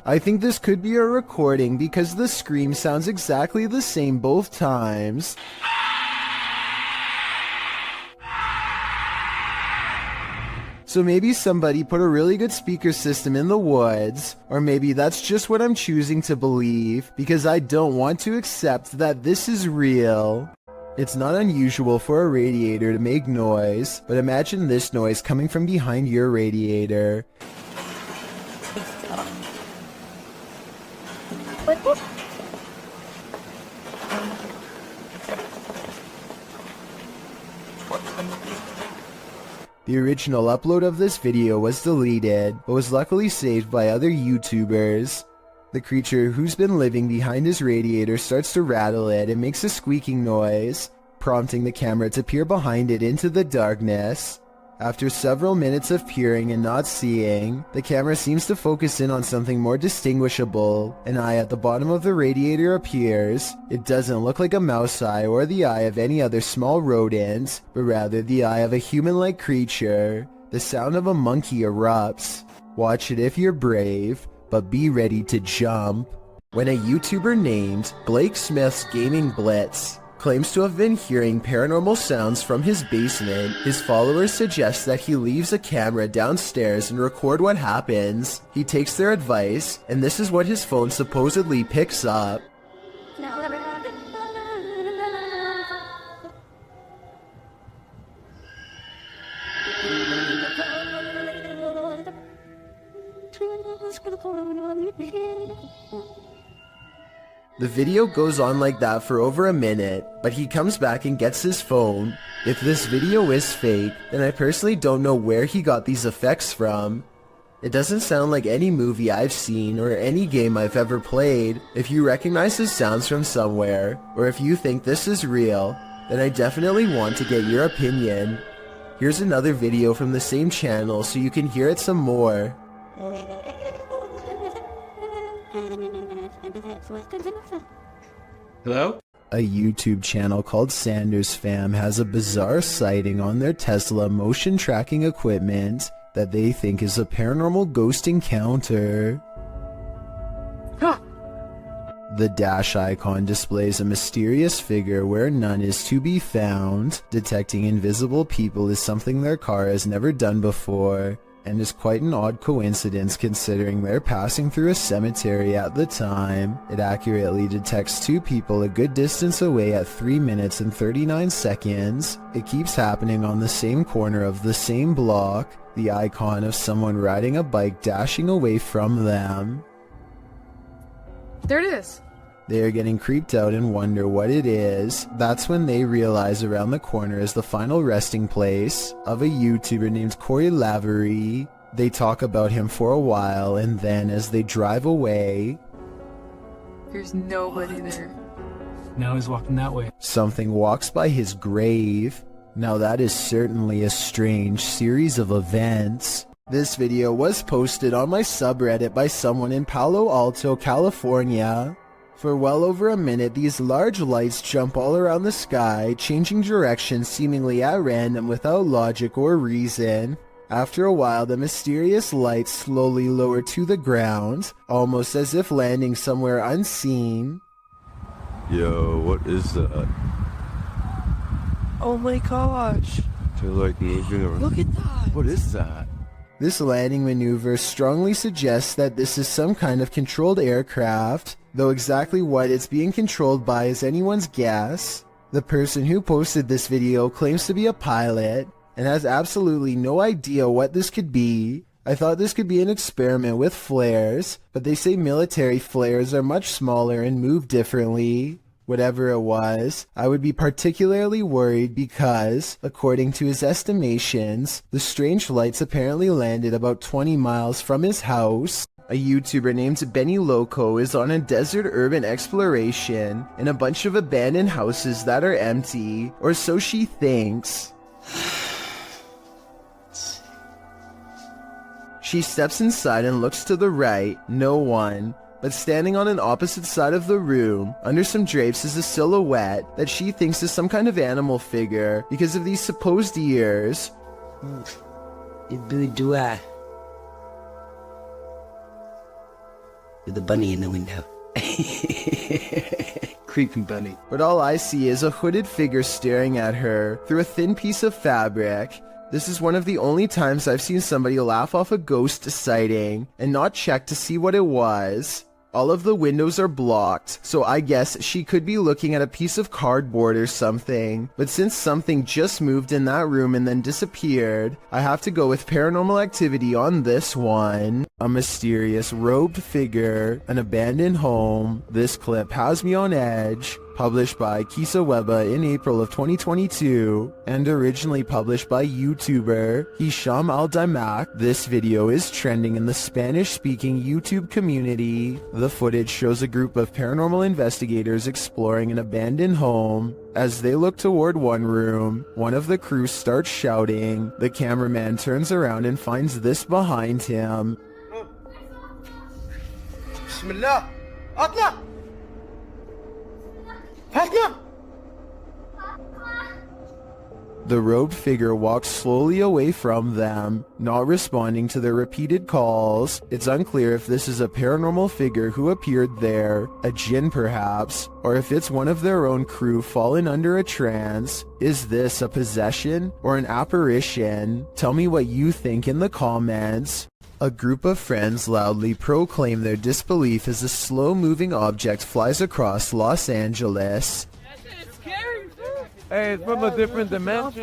I think this could be a recording because the scream sounds exactly the same both times. So maybe somebody put a really good speaker system in the woods, or maybe that's just what I'm choosing to believe, because I don't want to accept that this is real. It's not unusual for a radiator to make noise, but imagine this noise coming from behind your radiator. The original upload of this video was deleted, but was luckily saved by other YouTubers. The creature who's been living behind his radiator starts to rattle it and makes a squeaking noise, prompting the camera to peer behind it into the darkness. After several minutes of peering and not seeing, the camera seems to focus in on something more distinguishable. An eye at the bottom of the radiator appears. It doesn't look like a mouse eye or the eye of any other small rodent, but rather the eye of a human-like creature. The sound of a monkey erupts. Watch it if you're brave, but be ready to jump. When a YouTuber named Blake Smith's Gaming Blitz claims to have been hearing paranormal sounds from his basement, his followers suggest that he leaves a camera downstairs and record what happens. He takes their advice, and this is what his phone supposedly picks up. The video goes on like that for over a minute, but he comes back and gets his phone. If this video is fake, then I personally don't know where he got these effects from. It doesn't sound like any movie I've seen or any game I've ever played. If you recognize the sounds from somewhere, or if you think this is real, then I definitely want to get your opinion. Here's another video from the same channel so you can hear it some more. Hello? A YouTube channel called Sanders Fam has a bizarre sighting on their Tesla motion tracking equipment that they think is a paranormal ghost encounter. The dash icon displays a mysterious figure where none is to be found. Detecting invisible people is something their car has never done before, and is quite an odd coincidence considering they're passing through a cemetery at the time. It accurately detects two people a good distance away at 3 minutes and 39 seconds. It keeps happening on the same corner of the same block. The icon of someone riding a bike dashing away from them. There it is. They are getting creeped out and wonder what it is. That's when they realize around the corner is the final resting place of a YouTuber named Corey Lavery. They talk about him for a while, and then as they drive away, There's nobody there. Now he's walking that way. something walks by his grave. Now that is certainly a strange series of events. This video was posted on my subreddit by someone in Palo Alto, California. For well over a minute, these large lights jump all around the sky, changing direction seemingly at random without logic or reason. After a while, the mysterious lights slowly lower to the ground, almost as if landing somewhere unseen. Yo, what is that? Oh my gosh. They're like moving around. Look at that. What is that? This landing maneuver strongly suggests that this is some kind of controlled aircraft, though exactly what it's being controlled by is anyone's guess. The person who posted this video claims to be a pilot and has absolutely no idea what this could be. I thought this could be an experiment with flares, but they say military flares are much smaller and move differently. Whatever it was, I would be particularly worried because, according to his estimations, the strange lights apparently landed about 20 miles from his house. A YouTuber named Benny Loco is on a desert urban exploration in a bunch of abandoned houses that are empty, or so she thinks. She steps inside and looks to the right, no one. But standing on an opposite side of the room, under some drapes, is a silhouette that she thinks is some kind of animal figure because of these supposed ears. Do I? With the bunny in the window. Creepy bunny. But all I see is a hooded figure staring at her through a thin piece of fabric. This is one of the only times I've seen somebody laugh off a ghost sighting and not check to see what it was. All of the windows are blocked, so I guess she could be looking at a piece of cardboard or something. But since something just moved in that room and then disappeared, I have to go with paranormal activity on this one. A mysterious robed figure, an abandoned home. This clip has me on edge. Published by Kisa Weba in April of 2022, and originally published by YouTuber Hisham Al-Daimak. This video is trending in the Spanish-speaking YouTube community. The footage shows a group of paranormal investigators exploring an abandoned home. As they look toward one room, one of the crew starts shouting. The cameraman turns around and finds this behind him. Bismillah. Atla. The robed figure walks slowly away from them, not responding to their repeated calls. It's unclear if this is a paranormal figure who appeared there, a jinn perhaps, or if it's one of their own crew fallen under a trance. Is this a possession or an apparition? Tell me what you think in the comments. A group of friends loudly proclaim their disbelief as a slow-moving object flies across Los Angeles. Hey, it's from a different dimension.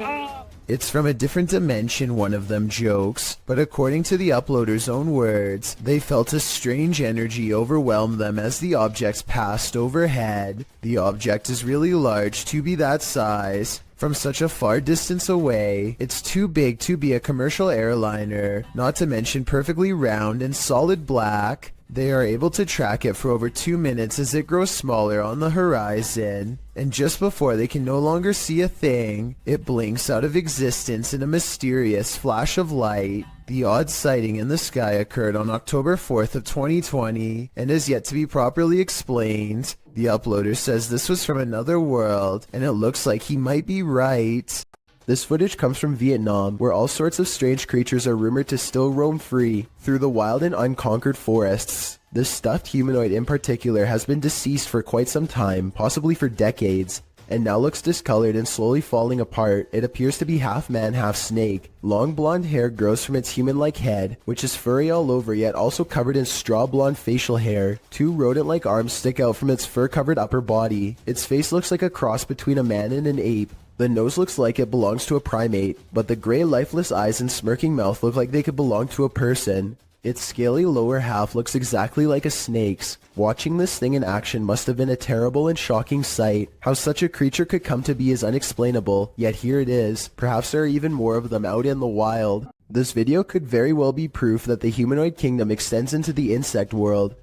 It's from a different dimension, one of them jokes, but according to the uploader's own words, they felt a strange energy overwhelm them as the objects passed overhead. The object is really large to be that size. From such a far distance away, it's too big to be a commercial airliner, not to mention perfectly round and solid black. They are able to track it for over 2 minutes as it grows smaller on the horizon, and just before they can no longer see a thing, it blinks out of existence in a mysterious flash of light. The odd sighting in the sky occurred on October 4th of 2020 and is yet to be properly explained. The uploader says this was from another world, and it looks like he might be right. This footage comes from Vietnam, where all sorts of strange creatures are rumored to still roam free through the wild and unconquered forests. This stuffed humanoid in particular has been deceased for quite some time, possibly for decades, and now looks discolored and slowly falling apart. It appears to be half man, half snake. Long blonde hair grows from its human-like head, which is furry all over yet also covered in straw blonde facial hair. 2 rodent-like arms stick out from its fur-covered upper body. Its face looks like a cross between a man and an ape. The nose looks like it belongs to a primate, but the gray lifeless eyes and smirking mouth look like they could belong to a person. Its scaly lower half looks exactly like a snake's. Watching this thing in action must have been a terrible and shocking sight. How such a creature could come to be is unexplainable, yet here it is. Perhaps there are even more of them out in the wild. This video could very well be proof that the humanoid kingdom extends into the insect world.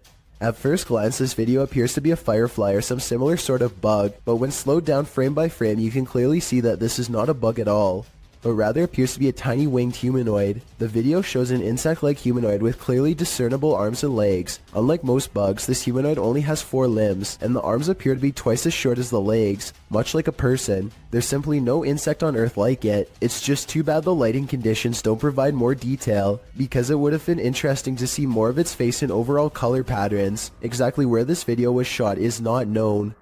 At first glance, this video appears to be a firefly or some similar sort of bug, but when slowed down frame by frame, you can clearly see that this is not a bug at all, but rather appears to be a tiny winged humanoid. The video shows an insect-like humanoid with clearly discernible arms and legs. Unlike most bugs, this humanoid only has 4 limbs, and the arms appear to be twice as short as the legs, much like a person. There's simply no insect on Earth like it. It's just too bad the lighting conditions don't provide more detail, because it would have been interesting to see more of its face and overall color patterns. Exactly where this video was shot is not known.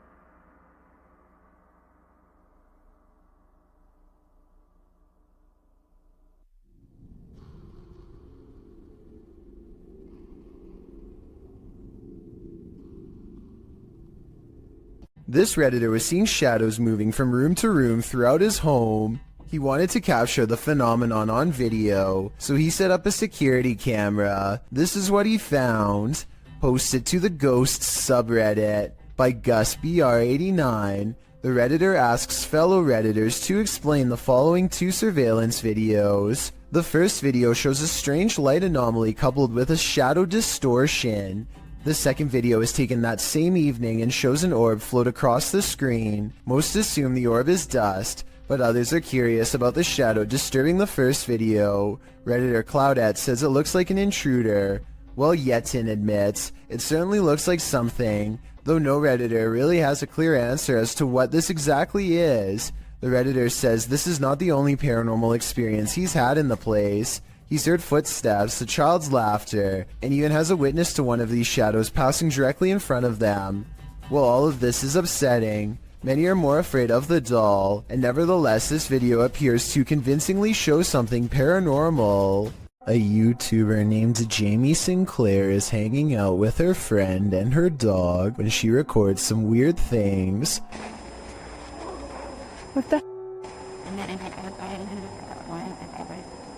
This Redditor was seeing shadows moving from room to room throughout his home. He wanted to capture the phenomenon on video, so he set up a security camera. This is what he found. Posted to the Ghosts subreddit by GusBR89. The Redditor asks fellow Redditors to explain the following 2 surveillance videos. The first video shows a strange light anomaly coupled with a shadow distortion. The second video is taken that same evening and shows an orb float across the screen. Most assume the orb is dust, but others are curious about the shadow disturbing the first video. Redditor Cloudette says it looks like an intruder, while Yetin admits it certainly looks like something, though no Redditor really has a clear answer as to what this exactly is. The Redditor says this is not the only paranormal experience he's had in the place. He's heard footsteps, a child's laughter, and even has a witness to one of these shadows passing directly in front of them. While all of this is upsetting, many are more afraid of the doll, and nevertheless this video appears to convincingly show something paranormal. A YouTuber named Jamie Sinclair is hanging out with her friend and her dog when she records some weird things. What the?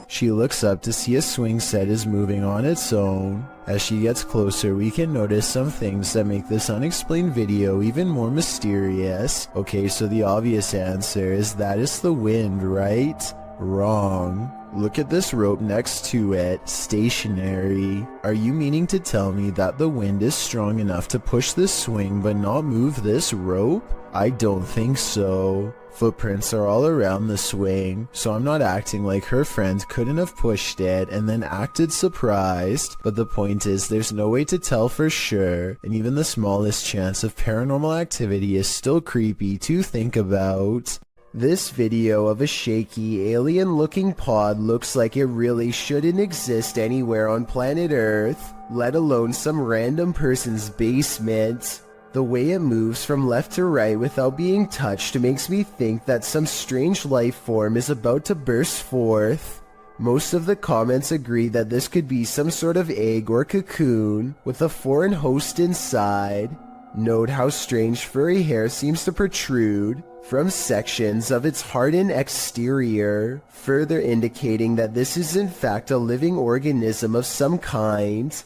She looks up to see a swing set is moving on its own. As she gets closer, we can notice some things that make this unexplained video even more mysterious. Okay, so the obvious answer is that it's the wind, right? Wrong. Look at this rope next to it, stationary. Are you meaning to tell me that the wind is strong enough to push this swing but not move this rope? I don't think so. Footprints are all around the swing, so I'm not acting like her friend couldn't have pushed it and then acted surprised, but the point is there's no way to tell for sure, and even the smallest chance of paranormal activity is still creepy to think about. This video of a shaky, alien-looking pod looks like it really shouldn't exist anywhere on planet Earth, let alone some random person's basement. The way it moves from left to right without being touched makes me think that some strange life form is about to burst forth. Most of the comments agree that this could be some sort of egg or cocoon with a foreign host inside. Note how strange furry hair seems to protrude from sections of its hardened exterior, further indicating that this is in fact a living organism of some kind.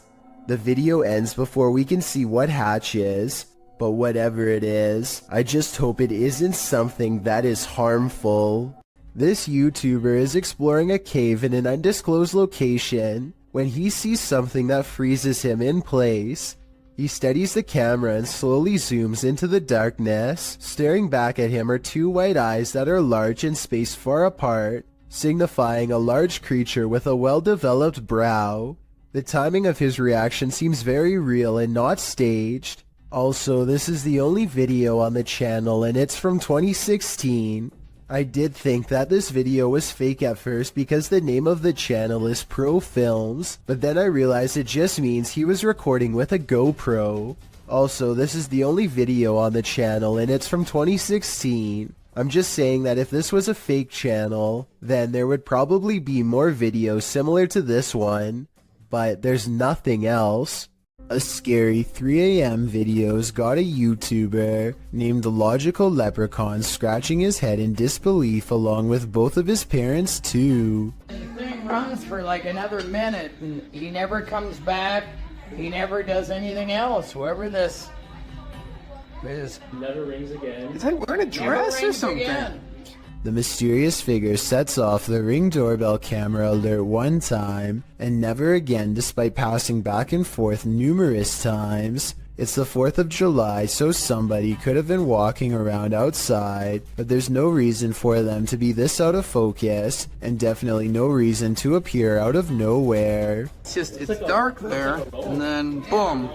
The video ends before we can see what hatches, but whatever it is, I just hope it isn't something that is harmful. This YouTuber is exploring a cave in an undisclosed location when he sees something that freezes him in place. He steadies the camera and slowly zooms into the darkness. Staring back at him are two white eyes that are large and spaced far apart, signifying a large creature with a well-developed brow. The timing of his reaction seems very real and not staged. Also, this is the only video on the channel and it's from 2016. I did think that this video was fake at first because the name of the channel is Pro Films, but then I realized it just means he was recording with a GoPro. Also, this is the only video on the channel and it's from 2016. I'm just saying that if this was a fake channel, then there would probably be more videos similar to this one, but there's nothing else. A scary 3 a.m. video's got a YouTuber named Logical Leprechaun scratching his head in disbelief along with both of his parents too. The thing runs for like another minute and he never comes back. He never does anything else. Whoever this is. Never rings again. Is that wearing a dress or something? Again. The mysterious figure sets off the Ring doorbell camera alert one time, and never again despite passing back and forth numerous times. It's the 4th of July, so somebody could have been walking around outside, but there's no reason for them to be this out of focus, and definitely no reason to appear out of nowhere. It's dark there, and then boom,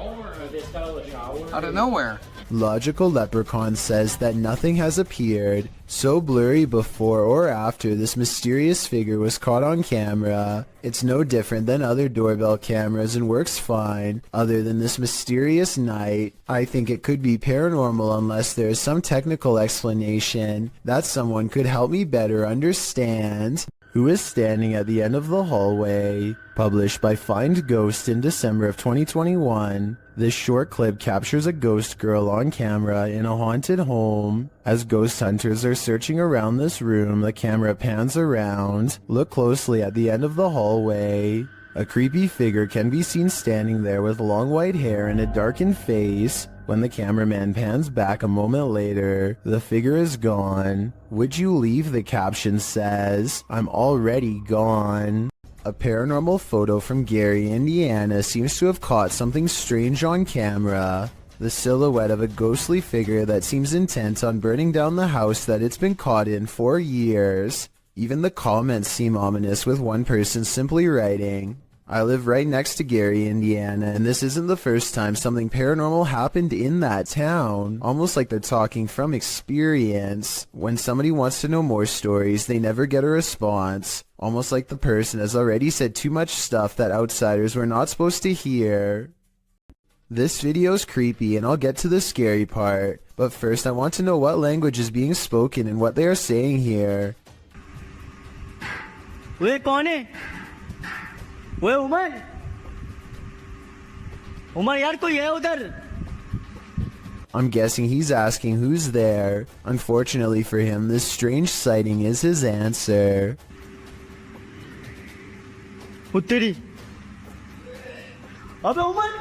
out of nowhere. Logical Leprechaun says that nothing has appeared so blurry before or after this mysterious figure was caught on camera. It's no different than other doorbell cameras and works fine, other than this mysterious night. I think it could be paranormal unless there is some technical explanation that someone could help me better understand. Who is standing at the end of the hallway? Published by Find Ghost in December of 2021. This short clip captures a ghost girl on camera in a haunted home. As ghost hunters are searching around this room, the camera pans around. Look closely at the end of the hallway. A creepy figure can be seen standing there with long white hair and a darkened face. When the cameraman pans back a moment later, the figure is gone. Would you leave? The caption says. I'm already gone. A paranormal photo from Gary, Indiana seems to have caught something strange on camera. The silhouette of a ghostly figure that seems intent on burning down the house that it's been caught in for years. Even the comments seem ominous, with one person simply writing, I live right next to Gary, Indiana, and this isn't the first time something paranormal happened in that town. Almost like they're talking from experience. When somebody wants to know more stories, they never get a response. Almost like the person has already said too much stuff that outsiders were not supposed to hear. This video's creepy, and I'll get to the scary part. But first, I want to know what language is being spoken and what they are saying here. वे कौन है? वे उमर? उमर यार कोई है उधर? I'm guessing he's asking who's there. Unfortunately for him, this strange sighting is his answer. उत्तरी. अबे Umar?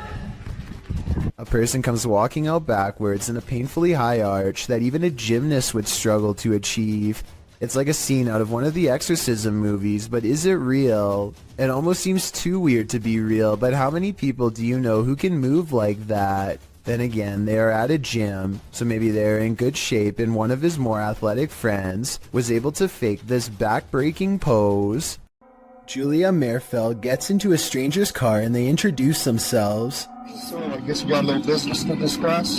A person comes walking out backwards in a painfully high arch that even a gymnast would struggle to achieve. It's like a scene out of one of the exorcism movies, but is it real? It almost seems too weird to be real, but how many people do you know who can move like that? Then again, they are at a gym, so maybe they're in good shape and one of his more athletic friends was able to fake this back-breaking pose. Julia Merfeld gets into a stranger's car and they introduce themselves. So, I guess you got a little business to discuss?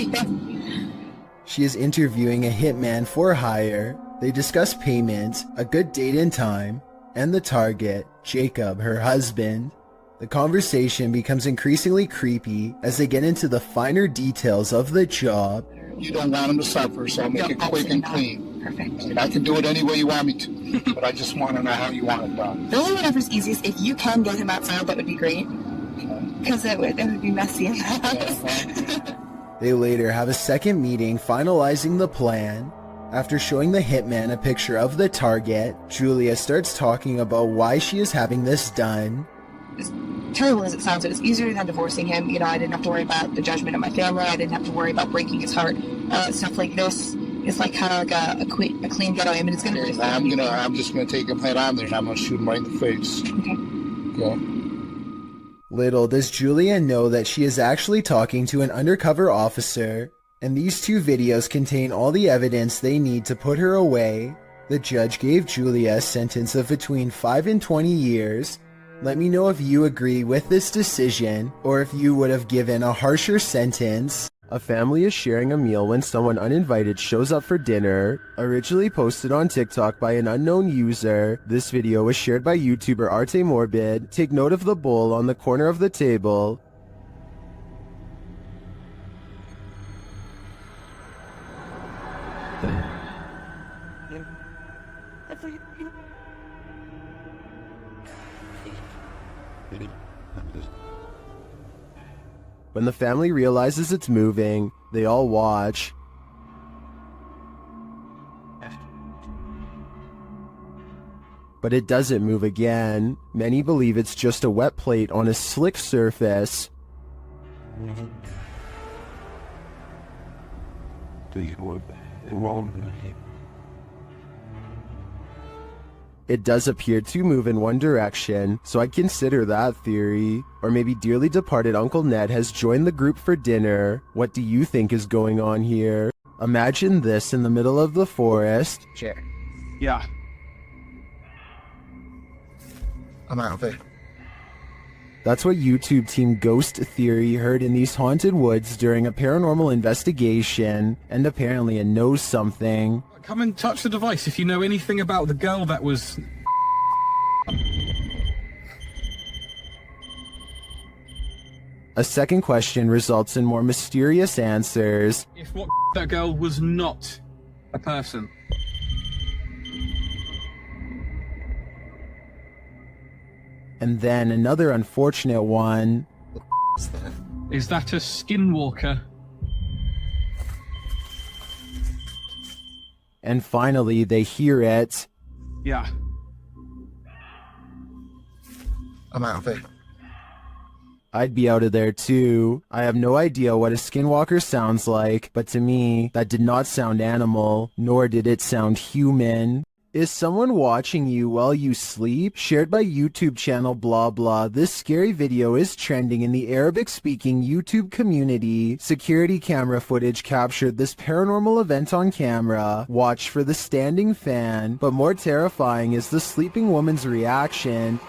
She is interviewing a hitman for hire. They discuss payment, a good date and time, and the target, Jacob, her husband. The conversation becomes increasingly creepy as they get into the finer details of the job. You don't want him to suffer, so I'll make it quick and clean. Perfect. I mean, I can do it any way you want me to, but I just want to know how you want it done. Really, whatever's easiest. If you can get him outside, that would be great. Because it would be messy in the house. They later have a second meeting finalizing the plan. After showing the hitman a picture of the target, Julia starts talking about why she is having this done. As terrible as it sounds, it was easier than divorcing him. You know, I didn't have to worry about the judgment of my family. I didn't have to worry about breaking his heart. Stuff like this. It's like kind of like a clean getaway. I mean, it's gonna. I'm just gonna take him head on there. I'm gonna shoot him right in the face. Okay. Little does Julia know that she is actually talking to an undercover officer, and these two videos contain all the evidence they need to put her away. The judge gave Julia a sentence of between 5 and 20 years. Let me know if you agree with this decision, or if you would have given a harsher sentence. A family is sharing a meal when someone uninvited shows up for dinner. Originally posted on TikTok by an unknown user, this video was shared by YouTuber Arte Morbid. Take note of the bowl on the corner of the table. When the family realizes it's moving, they all watch. But it doesn't move again. Many believe it's just a wet plate on a slick surface. It does appear to move in one direction, so I'd consider that theory. Or maybe dearly departed Uncle Ned has joined the group for dinner. What do you think is going on here? Imagine this in the middle of the forest. Chair. Yeah. I'm out of it. That's what YouTube team Ghost Theory heard in these haunted woods during a paranormal investigation, and apparently it knows something. Come and touch the device if you know anything about the girl that was... A second question results in more mysterious answers. If what that girl was not a person. And then another unfortunate one. Is that a skinwalker? And finally, they hear it. Yeah. I'm out of it. I'd be out of there too. I have no idea what a skinwalker sounds like, but to me, that did not sound animal, nor did it sound human. Is someone watching you while you sleep? Shared by YouTube channel blah blah. This scary video is trending in the Arabic-speaking YouTube community. Security camera footage captured this paranormal event on camera. Watch for the standing fan. But more terrifying is the sleeping woman's reaction.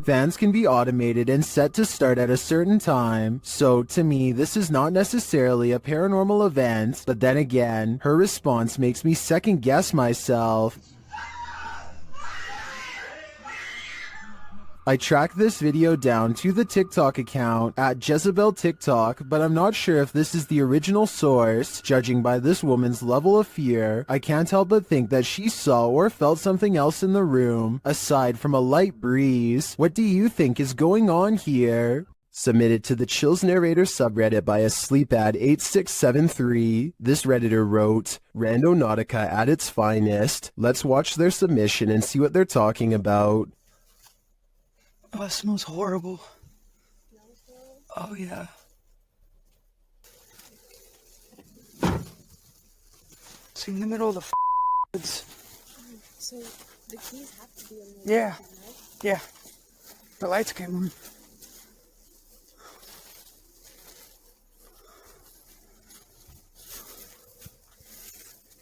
Fans can be automated and set to start at a certain time, so to me this is not necessarily a paranormal event, but then again, her response makes me second guess myself. I tracked this video down to the TikTok account at Jezebel TikTok, but I'm not sure if this is the original source. Judging by this woman's level of fear, I can't help but think that she saw or felt something else in the room, aside from a light breeze. What do you think is going on here? Submitted to the Chills Narrator subreddit by a sleepad8673, this redditor wrote, Randonautica at its finest. Let's watch their submission and see what they're talking about. Oh, it smells horrible. Oh, yeah. It's in the middle of the woods. So the keys have to be in the Yeah. Yeah. The lights came on.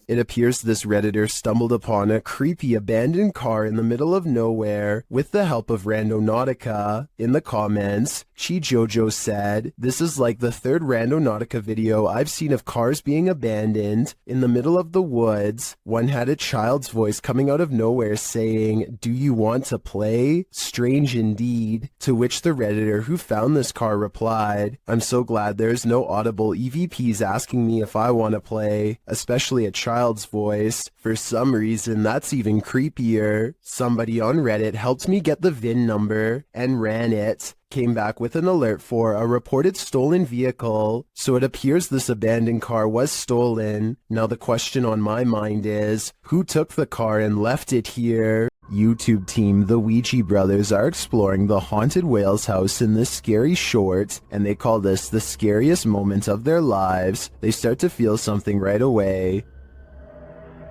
It appears this redditor stumbled upon a creepy abandoned car in the middle of nowhere with the help of Randonautica. In the comments, Chi Jojo said, "This is like the third Randonautica video I've seen of cars being abandoned in the middle of the woods. One had a child's voice coming out of nowhere saying, 'Do you want to play?' Strange indeed." To which the redditor who found this car replied, "I'm so glad there's no audible EVPs asking me if I want to play, especially a child child's voice. For some reason, that's even creepier. Somebody on Reddit helped me get the VIN number and ran it. Came back with an alert for a reported stolen vehicle. So it appears this abandoned car was stolen. Now the question on my mind is, who took the car and left it here? YouTube team, the Ouija brothers are exploring the haunted Wales house in this scary short, and they call this the scariest moment of their lives. They start to feel something right away.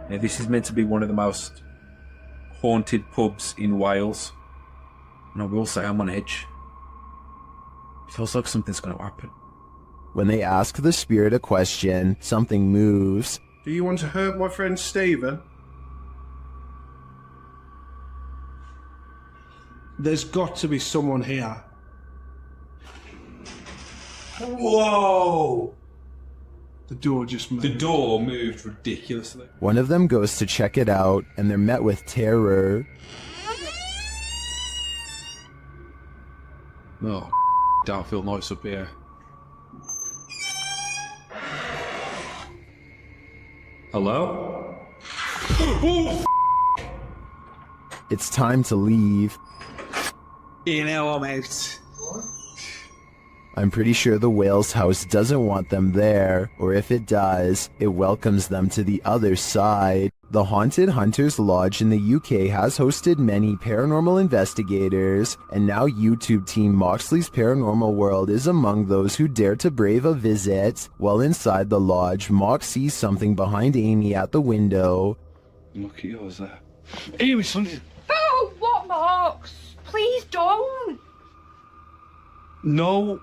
Now, this is meant to be one of the most haunted pubs in Wales, and I will say I'm on edge. It feels like something's going to happen. When they ask the spirit a question, something moves. Do you want to hurt my friend Stephen? There's got to be someone here. Whoa! The door just moved. The door moved ridiculously. One of them goes to check it out, and they're met with terror. Oh, don't feel nice up here. Hello? It's time to leave. You know I'm out. I'm pretty sure the Wales house doesn't want them there, or if it does, it welcomes them to the other side. The Haunted Hunters Lodge in the UK has hosted many paranormal investigators, and now YouTube team Moxley's Paranormal World is among those who dare to brave a visit. While inside the lodge, Mox sees something behind Amy at the window. Look at yours there. Amy, something. Oh, what, Mox? Please don't. No.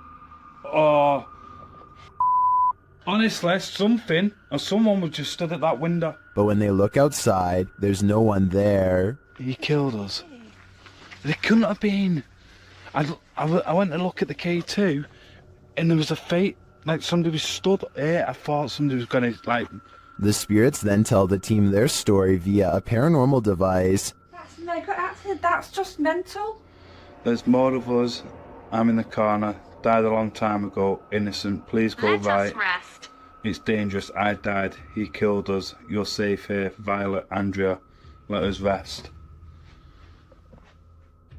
Honestly, something or someone was just stood at that window. But when they look outside, there's no one there. He killed us. It couldn't have been. I went to look at the K2, and there was a fate, like somebody was stood here. I thought somebody was gonna, like... The spirits then tell the team their story via a paranormal device. That's mega accident. That's just mental. There's more of us. I'm in the corner. Died a long time ago. Innocent. Please go right. Rest. It's dangerous. I died. He killed us. You're safe here. Violet, Andrea. Let us rest.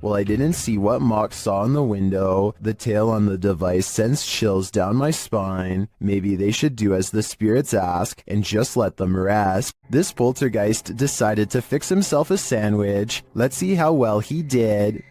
Well, I didn't see what Mox saw in the window. The tale on the device sends chills down my spine. Maybe they should do as the spirits ask and just let them rest. This poltergeist decided to fix himself a sandwich. Let's see how well he did.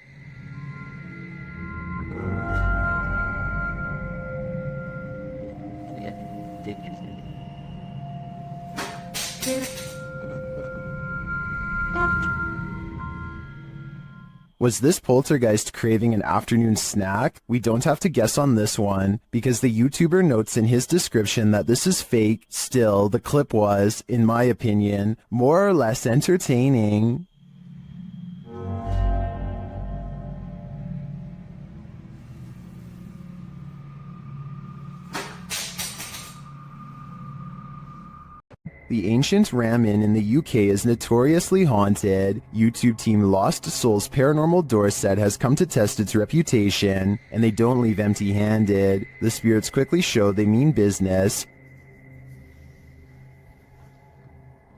Was this poltergeist craving an afternoon snack? We don't have to guess on this one, because the YouTuber notes in his description that this is fake. Still, the clip was, in my opinion, more or less entertaining. The ancient Ram Inn in the UK is notoriously haunted. YouTube team Lost Souls Paranormal Dorset has come to test its reputation, and they don't leave empty-handed. The spirits quickly show they mean business.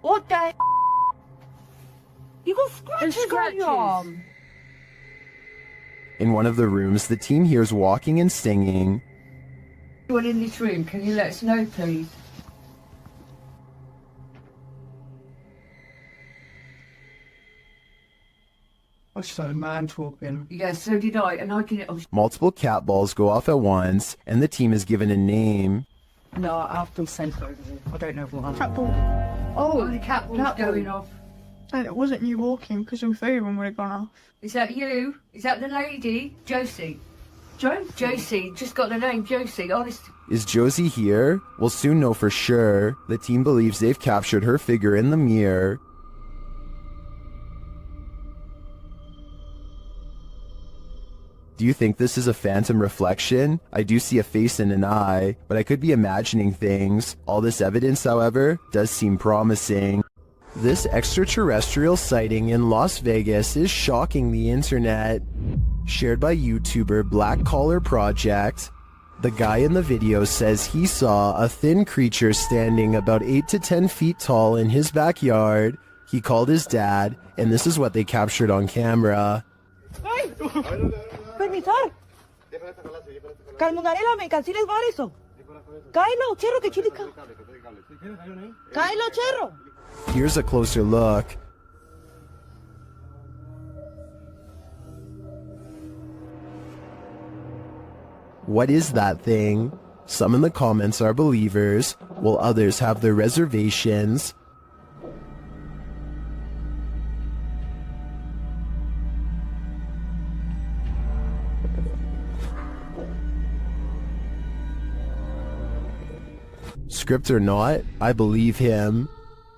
What the You got scratches on your arm. In one of the rooms, the team hears walking and singing. Anyone in this room, can you let us know, please? I saw a man talking. Yeah, so did I, and I didn't... Multiple cat balls go off at once, and the team is given a name. No, I've been sent over here. I don't know what. Cat ball. Oh, the cat ball's going off. And it wasn't you walking, because your phone would have gone off. Is that you? Is that the lady? Josie. Josie, just got the name Josie, honest. Is Josie here? We'll soon know for sure. The team believes they've captured her figure in the mirror. Do you think this is a phantom reflection? I do see a face and an eye, but I could be imagining things. All this evidence, however, does seem promising. This extraterrestrial sighting in Las Vegas is shocking the internet. Shared by YouTuber Black Collar Project. The guy in the video says he saw a thin creature standing about 8 to 10 feet tall in his backyard. He called his dad, and this is what they captured on camera. ¡Ay! ¡Permisar! Calmongarela, me canceles variso. Cáelo, cherro, que chilica. Cáelo, cherro. Here's a closer look. What is that thing? Some in the comments are believers, while others have their reservations. Script or not, I believe him.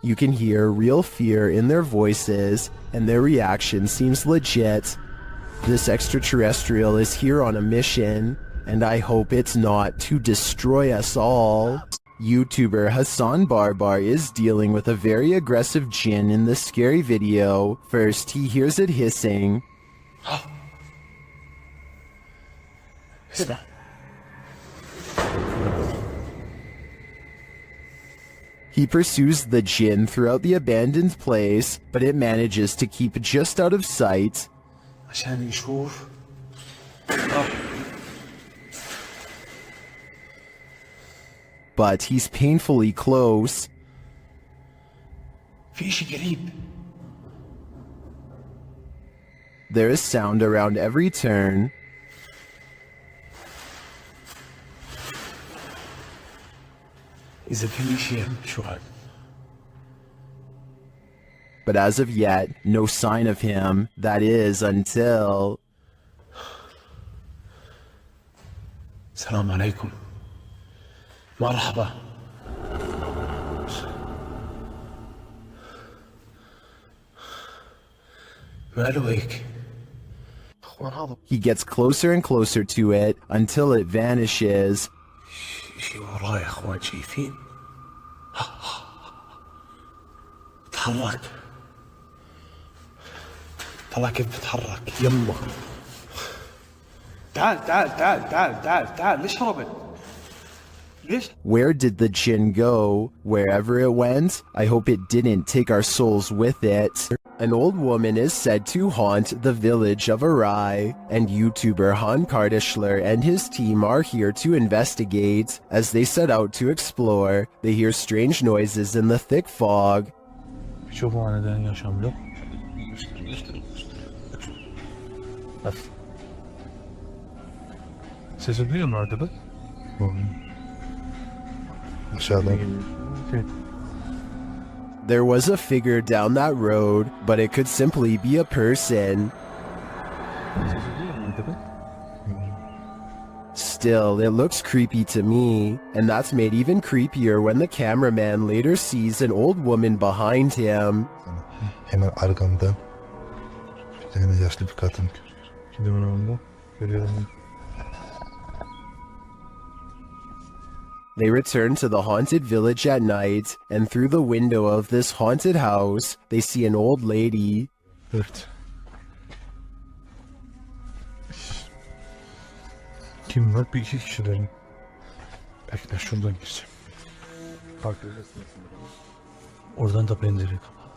You can hear real fear in their voices, and their reaction seems legit. This extraterrestrial is here on a mission, and I hope it's not to destroy us all. YouTuber Hassan Barbar is dealing with a very aggressive jinn in this scary video. First, he hears it hissing. He pursues the jinn throughout the abandoned place, but it manages to keep just out of sight. But he's painfully close. There is sound around every turn. But as of yet, no sign of him. That is, until... Assalamu alaikum. Marhaba. He gets closer and closer to it until it vanishes. شي وراي يا اخوان شايفين؟ تحرك طلع كيف بتحرك يلا تعال تعال تعال تعال تعال تعال ليش هربت؟ ليش؟ Where did the jinn go? Wherever it went, I hope it didn't take our souls with it. An old woman is said to haunt the village of Arai, and YouTuber Han Kardashler and his team are here to investigate. As they set out to explore, they hear strange noises in the thick fog. شوفوا أنا داني شامله. Ses duyuyorlar değil mi? There was a figure down that road, but it could simply be a person. Still, it looks creepy to me, and that's made even creepier when the cameraman later sees an old woman behind him. Hemen arkamda bir tane yaşlı bir kadın. Şimdi onu görüyorum. They return to the haunted village at night, and through the window of this haunted house, they see an old lady. Kim var? Bir iki kişilerin. Belki de şuradan gireceğim. Oradan da pencere kapalı.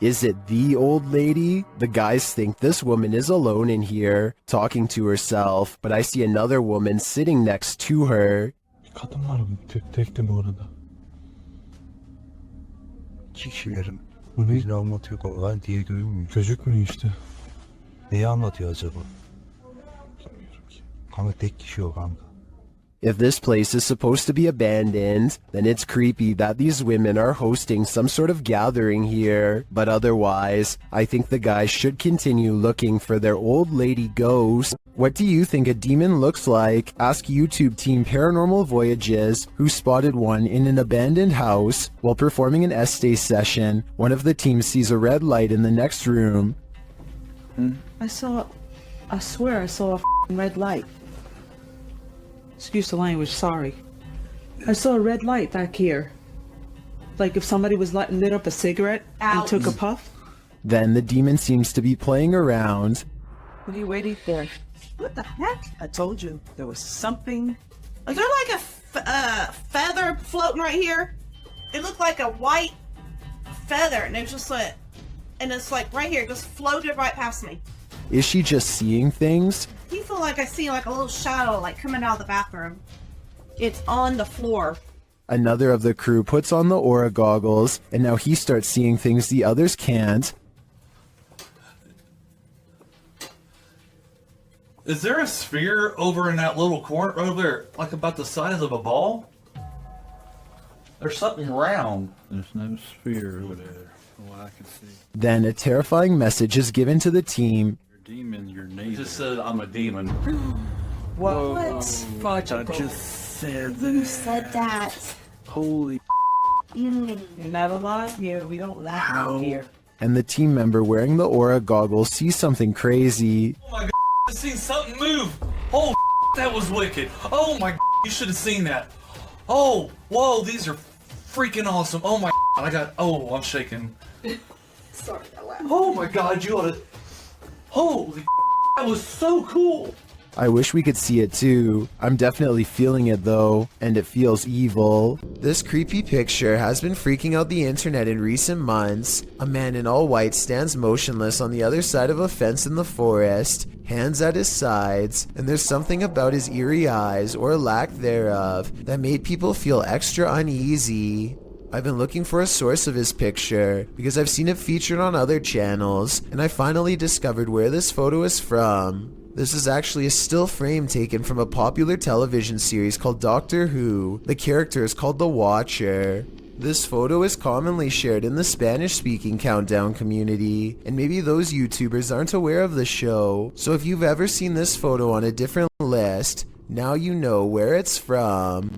Is it the old lady? The guys think this woman is alone in here, talking to herself, but I see another woman sitting next to her. Kadın var mı? Tek de mi orada? İki kişilerin birini anlatıyor olan diye görünmüyor. Gözükmüyor işte. Neyi anlatıyor acaba? Bilmiyorum ki. Kanka tek kişi o kanka. If this place is supposed to be abandoned, then it's creepy that these women are hosting some sort of gathering here. But otherwise, I think the guys should continue looking for their old lady ghost. What do you think a demon looks like? Ask YouTube team Paranormal Voyages, who spotted one in an abandoned house. While performing an essay session, one of the team sees a red light in the next room. I swear I saw a red light. Excuse the language, sorry. I saw a red light back here. Like if somebody was lit up a cigarette and took a puff. Then the demon seems to be playing around. What are you waiting for? What the heck? I told you there was something. Is there like a feather floating right here? It looked like a white feather, and it's just like, and it's like right here, just floated right past me. Is she just seeing things? I feel like I see like a little shadow like coming out of the bathroom. It's on the floor. Another of the crew puts on the aura goggles, and now he starts seeing things the others can't. Is there a sphere over in that little corner over there, like about the size of a ball? There's something round. There's no sphere over there, from what I can see. Then a terrifying message is given to the team. Your demon, your neighbor. It just said I'm a demon. What? Fudge, I just said that. Who said that? Holy. You're not alive here. We don't laugh out here. And the team member wearing the aura goggles sees something crazy. Oh my god, I seen something move. Oh, that was wicked. Oh my god, you should have seen that. Oh, whoa, these are freaking awesome. Oh my god, I'm shaking. Sorry, that laugh. Oh my god, you oughta. Holy that was so cool. I wish we could see it too. I'm definitely feeling it though, and it feels evil. This creepy picture has been freaking out the internet in recent months. A man in all white stands motionless on the other side of a fence in the forest, hands at his sides, and there's something about his eerie eyes, or lack thereof, that made people feel extra uneasy. I've been looking for a source of his picture, because I've seen it featured on other channels, and I finally discovered where this photo is from. This is actually a still frame taken from a popular television series called Doctor Who. The character is called the Watcher. This photo is commonly shared in the Spanish-speaking Countdown community, and maybe those YouTubers aren't aware of the show, so if you've ever seen this photo on a different list, now you know where it's from.